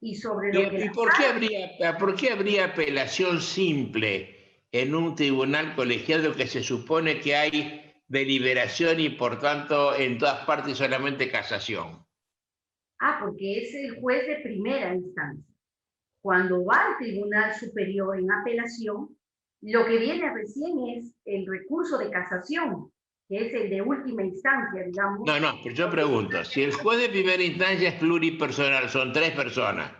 Y sobre lo que... ¿Y por qué habría apelación simple en un tribunal colegiado que se supone que hay deliberación y por tanto en todas partes solamente casación? Porque es el juez de primera instancia. Cuando va al tribunal superior en apelación, lo que viene recién es el recurso de casación, que es el de última instancia, digamos. No, pero yo pregunto, si el juez de primera instancia es pluripersonal, son 3 personas,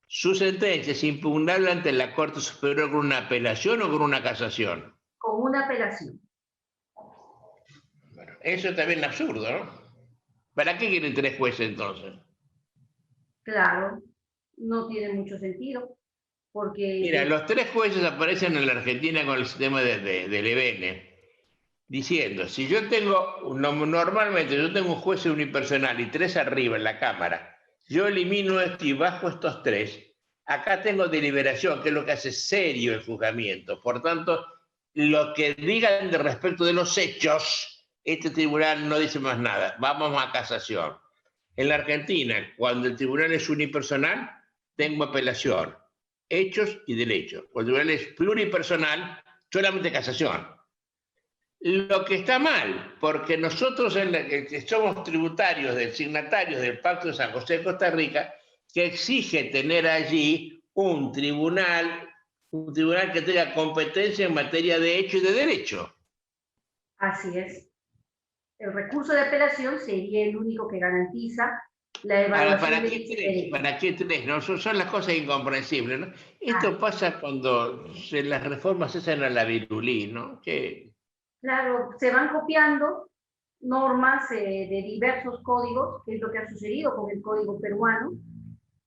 ¿su sentencia es impugnable ante la Corte Superior con una apelación o con una casación? Con una apelación. Bueno, eso también es absurdo, ¿no? ¿Para qué quieren 3 jueces entonces? Claro, no tiene mucho sentido, porque... Mira, los 3 jueces aparecen en la Argentina con el sistema del EBN, diciendo, si yo tengo, normalmente yo tengo un juez unipersonal y 3 arriba en la Cámara, yo elimino esto y bajo estos 3, acá tengo deliberación, que es lo que hace serio el juzgamiento. Por tanto, lo que digan de respecto de los hechos, este tribunal no dice más nada, vamos a casación. En la Argentina, cuando el tribunal es unipersonal, tengo apelación, hechos y derechos. Cuando el tribunal es pluripersonal, solamente casación. Lo que está mal, porque nosotros somos tributarios, signatarios del Pacto de San José de Costa Rica, que exige tener allí un tribunal que tenga competencia en materia de hecho y de derecho. Así es. El recurso de apelación sería el único que garantiza la evaluación de ese derecho. ¿Para qué 3? ¿No? Son las cosas incomprensibles, ¿no? Esto pasa cuando las reformas se hacen a la virulí, ¿no? Claro, se van copiando normas de diversos códigos, que es lo que ha sucedido con el código peruano,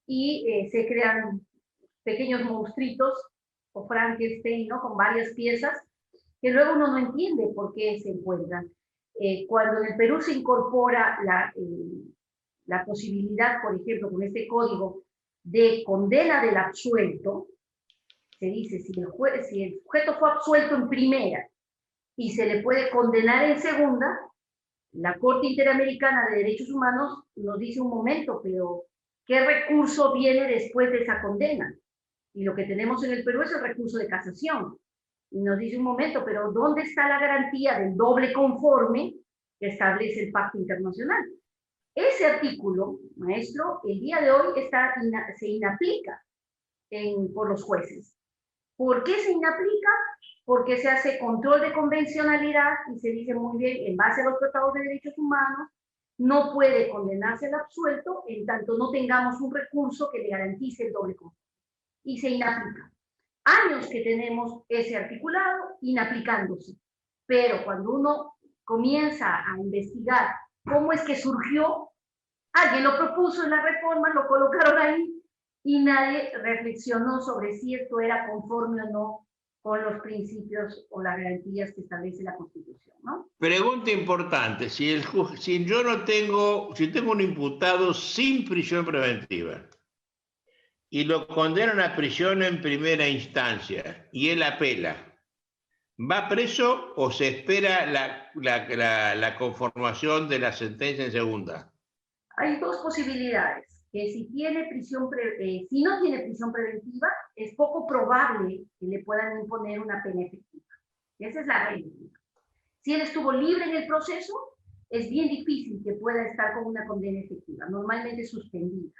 y se crean pequeños monstruitos o Frankenstein, ¿no? Con varias piezas, que luego uno no entiende por qué se encuentran. Cuando en el Perú se incorpora la posibilidad, por ejemplo, con este código de condena del absuelto, se dice, si el sujeto fue absuelto en primera y se le puede condenar en segunda, la Corte Interamericana de Derechos Humanos nos dice un momento, pero ¿qué recurso viene después de esa condena? Y lo que tenemos en el Perú es el recurso de casación. Y nos dice un momento, pero ¿dónde está la garantía del doble conforme que establece el Pacto Internacional? Ese artículo, maestro, el día de hoy se inaplica por los jueces. ¿Por qué se inaplica? Porque se hace control de convencionalidad y se dice muy bien, en base a los tratados de derechos humanos, no puede condenarse al absuelto en tanto no tengamos un recurso que le garantice el doble conforme. Y se inaplica. Años que tenemos ese articulado inaplicándose. Pero cuando uno comienza a investigar cómo es que surgió, alguien lo propuso en la reforma, lo colocaron ahí y nadie reflexionó sobre si esto era conforme o no con los principios o las garantías que establece la Constitución, ¿no? Pregunta importante, si tengo un imputado sin prisión preventiva y lo condenan a prisión en primera instancia y él apela, ¿va preso o se espera la conformación de la sentencia en segunda? Hay dos posibilidades. Que si no tiene prisión preventiva, es poco probable que le puedan imponer una pena efectiva. Esa es la regla. Si él estuvo libre en el proceso, es bien difícil que pueda estar con una condena efectiva, normalmente suspendida.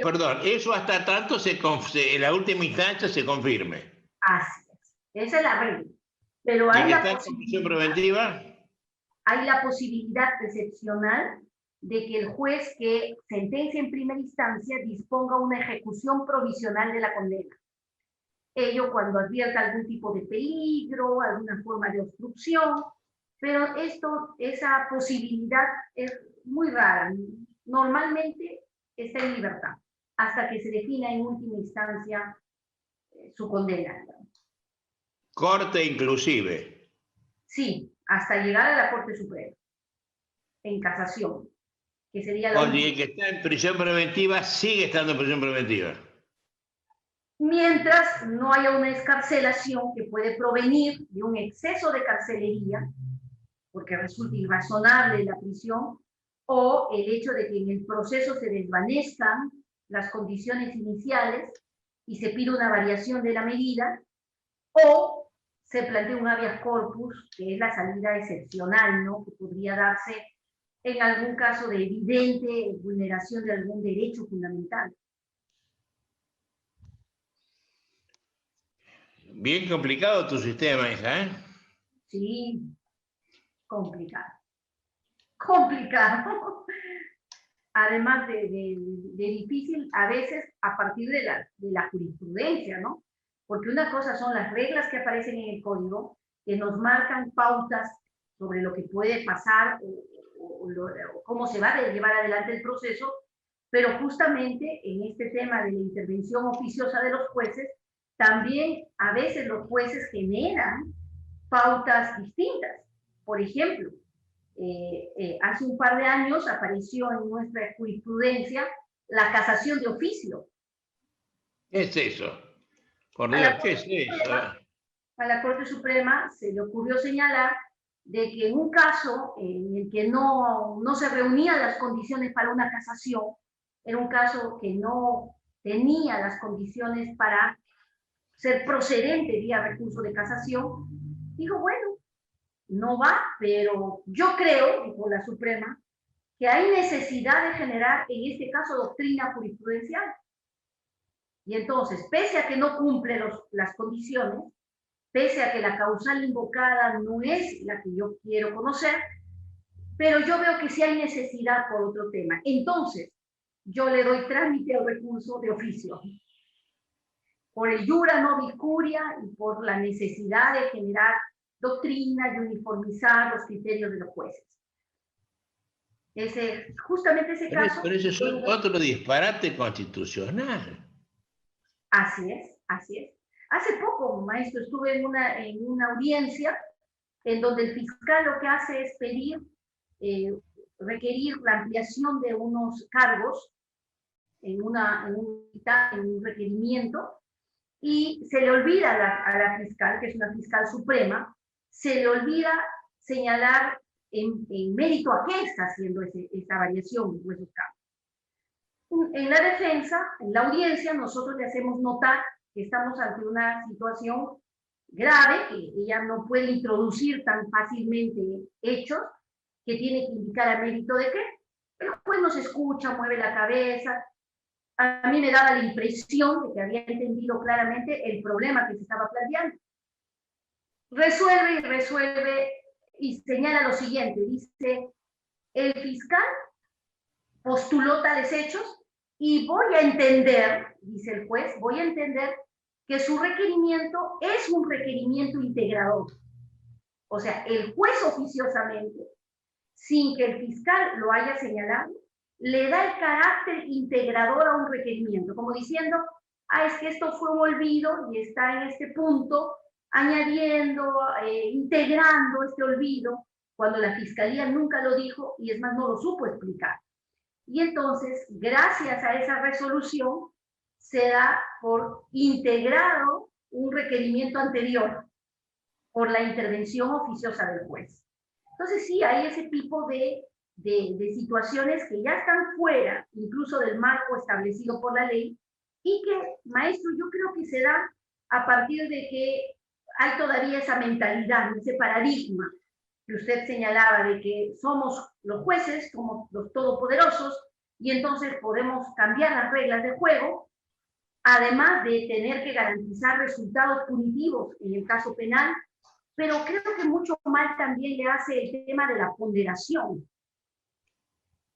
Perdón, eso hasta tanto en la última instancia se confirme. Así es. Esa es la regla. Pero hay la prisión preventiva. Hay la posibilidad excepcional de que el juez que sentencia en primera instancia disponga una ejecución provisional de la condena. Ello cuando advierta algún tipo de peligro, alguna forma de obstrucción, pero esa posibilidad es muy rara. Normalmente está en libertad, hasta que se defina en última instancia su condena. Corte inclusive. Sí, hasta llegar a la Corte Suprema, en casación. Que sería Oye, que está en prisión preventiva sigue estando en prisión preventiva. Mientras no haya una excarcelación que puede provenir de un exceso de carcelería porque resulta irrazonable la prisión, o el hecho de que en el proceso se desvanezcan las condiciones iniciales y se pide una variación de la medida, o se plantea un habeas corpus, que es la salida excepcional, ¿no?, que podría darse en algún caso de evidente vulneración de algún derecho fundamental. Bien complicado tu sistema, hija, ¿eh? Sí, complicado. Complicado. Además de difícil a veces a partir de la jurisprudencia, ¿no? Porque una cosa son las reglas que aparecen en el código, que nos marcan pautas sobre lo que puede pasar o cómo se va a llevar adelante el proceso, pero justamente en este tema de la intervención oficiosa de los jueces, también a veces los jueces generan pautas distintas. Por ejemplo, hace un par de años apareció en nuestra jurisprudencia la casación de oficio. ¿Qué es eso? Por Dios, ¿qué es eso? A la Corte Suprema se le ocurrió señalar de que en un caso en el que no se reunían las condiciones para una casación, era un caso que no tenía las condiciones para ser procedente vía recurso de casación, dijo, bueno, no va, pero yo creo, dijo la Suprema, que hay necesidad de generar, en este caso, doctrina jurisprudencial. Y entonces, pese a que no cumple las condiciones, pese a que la causal invocada no es la que yo quiero conocer, pero yo veo que sí hay necesidad por otro tema. Entonces, yo le doy trámite al recurso de oficio, por el iura nobis curia y por la necesidad de generar doctrina y uniformizar los criterios de los jueces. Justamente ese caso... Pero eso es otro disparate constitucional. Así es, así es. Hace poco, maestro, estuve en una audiencia en donde el fiscal lo que hace es pedir, requerir la ampliación de unos cargos en un requerimiento, y se le olvida a la fiscal, que es una fiscal suprema, se le olvida señalar en mérito a qué está haciendo esa variación o esos cambios. En la defensa, en la audiencia, nosotros le hacemos notar que estamos ante una situación grave, que ella no puede introducir tan fácilmente hechos, que tiene que indicar a mérito de qué, pero pues nos escucha, mueve la cabeza. A mí me daba la impresión de que había entendido claramente el problema que se estaba planteando. Resuelve y señala lo siguiente, dice, el fiscal postuló tales hechos y voy a entender, dice el juez, voy a entender que su requerimiento es un requerimiento integrador. O sea, el juez oficiosamente, sin que el fiscal lo haya señalado, le da el carácter integrador a un requerimiento, como diciendo, es que esto fue un olvido y está en este punto añadiendo, integrando este olvido, cuando la fiscalía nunca lo dijo y es más, no lo supo explicar. Y entonces, gracias a esa resolución, se da por integrado un requerimiento anterior por la intervención oficiosa del juez. Entonces sí, hay ese tipo de situaciones que ya están fuera, incluso del marco establecido por la ley, y que, maestro, yo creo que se da a partir de que hay todavía esa mentalidad, ese paradigma que usted señalaba de que somos los jueces, somos los todopoderosos, y entonces podemos cambiar las reglas de juego, además de tener que garantizar resultados punitivos en el caso penal, pero creo que mucho mal también le hace el tema de la ponderación,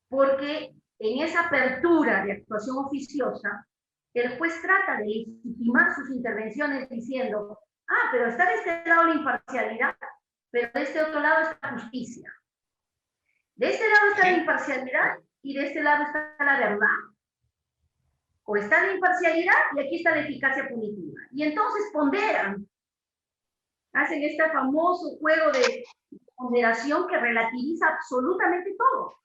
porque en esa apertura de actuación oficiosa, el juez trata de legitimar sus intervenciones diciendo, pero está de este lado la imparcialidad, pero de este otro lado está la justicia. De este lado está la imparcialidad y de este lado está la verdad. O está la imparcialidad y aquí está la eficacia punitiva. Y entonces ponderan. Hacen este famoso juego de ponderación que relativiza absolutamente todo.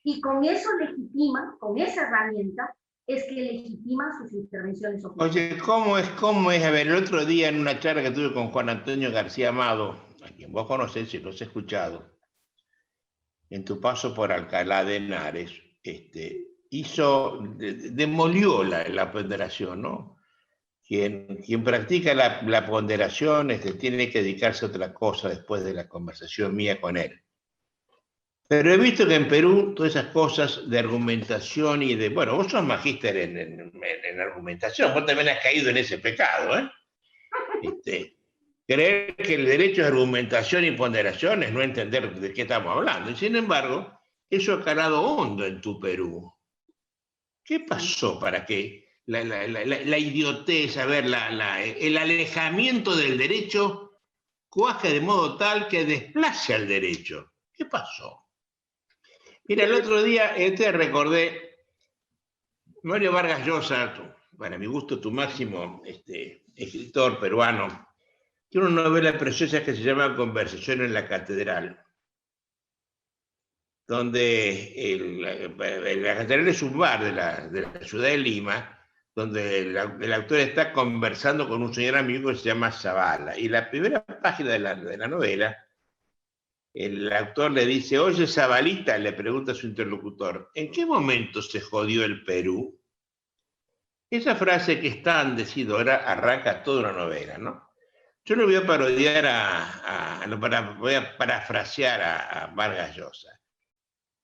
Y con eso legitiman, con esa herramienta, es que legitiman sus intervenciones oficiales. Oye, ¿cómo es? A ver, el otro día en una charla que tuve con Juan Antonio García Amado, a quien vos conocés, si lo has escuchado, en tu paso por Alcalá de Henares, demolió la ponderación, ¿no? Quien practica la ponderación tiene que dedicarse a otra cosa después de la conversación mía con él. Pero he visto que en Perú todas esas cosas de argumentación y de... Bueno, vos sos magíster en argumentación, vos también has caído en ese pecado, ¿eh? Creer que el derecho de argumentación y ponderación es no entender de qué estamos hablando. Y sin embargo, eso ha calado hondo en tu Perú. ¿Qué pasó para que la idiotez, a ver, el alejamiento del derecho cuaje de modo tal que desplace al derecho? ¿Qué pasó? Mira, el otro día recordé Mario Vargas Llosa, para mi gusto tu máximo escritor peruano, tiene una novela preciosa que se llama Conversación en la Catedral, donde la catedral es un bar de la ciudad de Lima, donde el autor está conversando con un señor amigo que se llama Zavala. Y la primera página de la novela, el autor le dice: oye, Zabalita, le pregunta a su interlocutor, ¿en qué momento se jodió el Perú? Esa frase que es tan decidora arranca toda una novela, ¿no? Yo lo voy a parodiar voy a parafrasear a Vargas Llosa.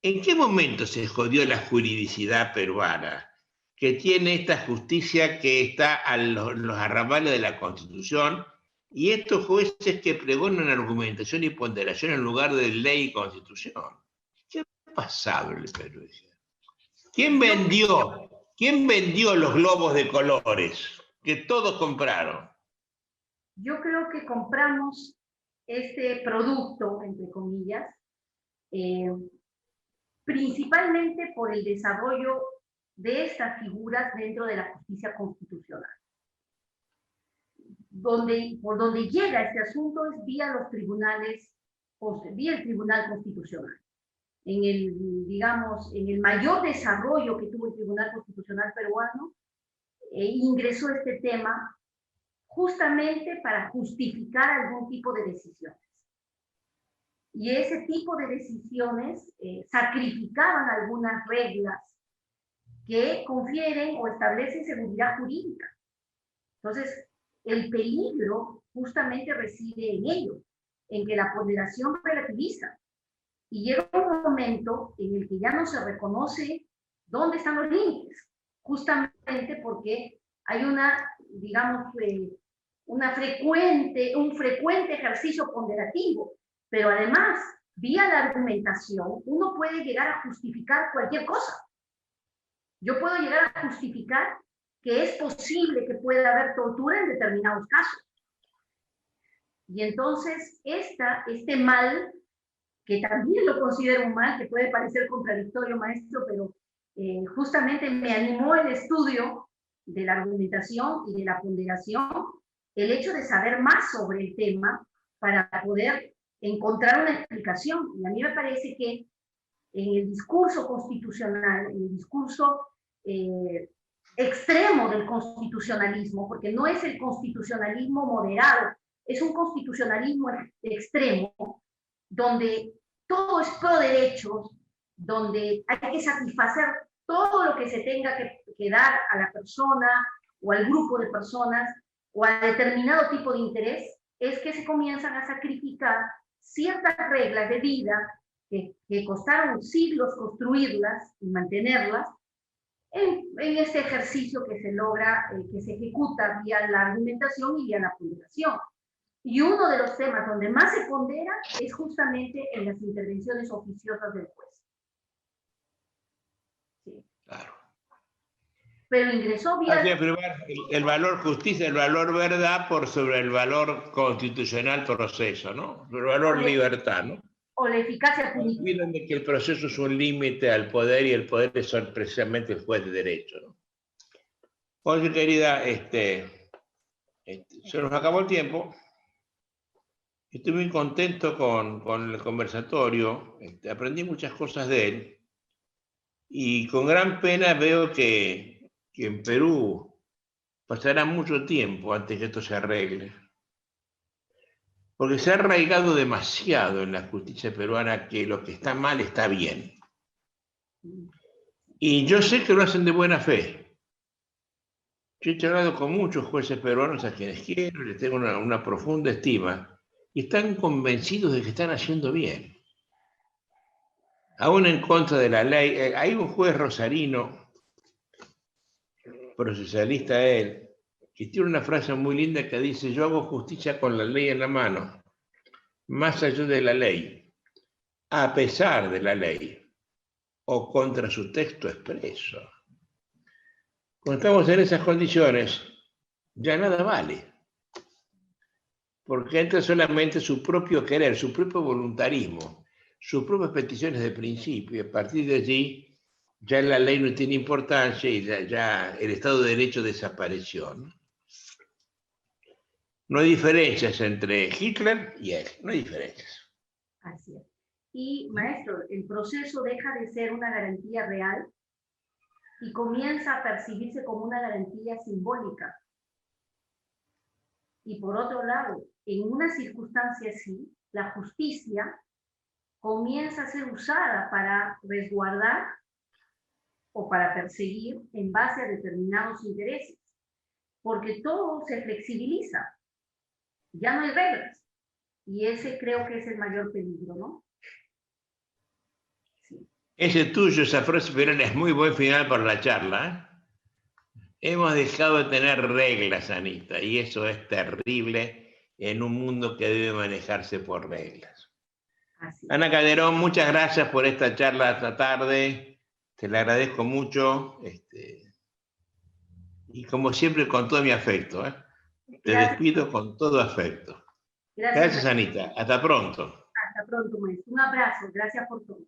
¿En qué momento se jodió la juridicidad peruana, que tiene esta justicia que está a los arrabales de la Constitución, y estos jueces que pregonan argumentación y ponderación en lugar de ley y Constitución? ¿Qué ha pasado en el Perú? ¿Quién vendió los globos de colores que todos compraron? Yo creo que compramos este producto, entre comillas, principalmente por el desarrollo de estas figuras dentro de la justicia constitucional. Por donde llega este asunto es vía los tribunales, vía el Tribunal Constitucional. En el mayor desarrollo que tuvo el Tribunal Constitucional peruano, ingresó este tema justamente para justificar algún tipo de decisiones. Y ese tipo de decisiones sacrificaban algunas reglas que confieren o establecen seguridad jurídica. Entonces, el peligro justamente reside en ello, en que la ponderación relativiza. Y llega un momento en el que ya no se reconoce dónde están los límites, justamente porque hay un frecuente ejercicio ponderativo, pero además, vía la argumentación, uno puede llegar a justificar cualquier cosa. Yo puedo llegar a justificar que es posible que pueda haber tortura en determinados casos. Y entonces, este mal, que también lo considero un mal, que puede parecer contradictorio, maestro, pero justamente me animó el estudio de la argumentación y de la ponderación, el hecho de saber más sobre el tema para poder encontrar una explicación. Y a mí me parece que en el discurso constitucional, en el discurso extremo del constitucionalismo, porque no es el constitucionalismo moderado, es un constitucionalismo extremo, donde todo es pro derechos, donde hay que satisfacer todo lo que se tenga que dar a la persona o al grupo de personas o a determinado tipo de interés, es que se comienzan a sacrificar ciertas reglas de vida que costaron siglos construirlas y mantenerlas en este ejercicio que se logra, que se ejecuta vía la argumentación y vía la ponderación. Y uno de los temas donde más se pondera es justamente en las intervenciones oficiosas del juez. Sí. Claro. Pero ingresó vía... Hay que privar el valor justicia, el valor verdad por sobre el valor constitucional proceso, ¿no? El valor libertad, ¿no? O la eficacia punitiva. Olviden de que el proceso es un límite al poder y el poder es precisamente el juez de derecho, ¿no? Oye, querida, se nos acabó el tiempo. Estoy muy contento con el conversatorio. Aprendí muchas cosas de él. Y con gran pena veo que en Perú pasará mucho tiempo antes que esto se arregle. Porque se ha arraigado demasiado en la justicia peruana que lo que está mal está bien. Y yo sé que lo hacen de buena fe. Yo he charlado con muchos jueces peruanos a quienes quiero, les tengo una profunda estima, y están convencidos de que están haciendo bien. Aún en contra de la ley, hay un juez rosarino, procesalista él, que tiene una frase muy linda que dice: yo hago justicia con la ley en la mano, más allá de la ley, a pesar de la ley, o contra su texto expreso. Cuando estamos en esas condiciones, ya nada vale, porque entra solamente su propio querer, su propio voluntarismo, sus propias peticiones de principio, y a partir de allí ya la ley no tiene importancia y ya el Estado de Derecho desapareció, ¿no? No hay diferencias entre Hitler y él, no hay diferencias. Así es. Y, maestro, el proceso deja de ser una garantía real y comienza a percibirse como una garantía simbólica. Y por otro lado, en una circunstancia así, la justicia comienza a ser usada para resguardar o para perseguir en base a determinados intereses, porque todo se flexibiliza, ya no hay reglas, y ese creo que es el mayor peligro, ¿no? Sí. Ese tuyo, esa frase final, es muy buen final para la charla, ¿eh? Hemos dejado de tener reglas, Anita, y eso es terrible en un mundo que debe manejarse por reglas. Así. Ana Calderón, muchas gracias por esta charla esta tarde. Te la agradezco mucho. Y como siempre, con todo mi afecto, ¿eh? Te despido con todo afecto. Gracias, Anita. Hasta pronto. Hasta pronto, maestro. Un abrazo. Gracias por todo.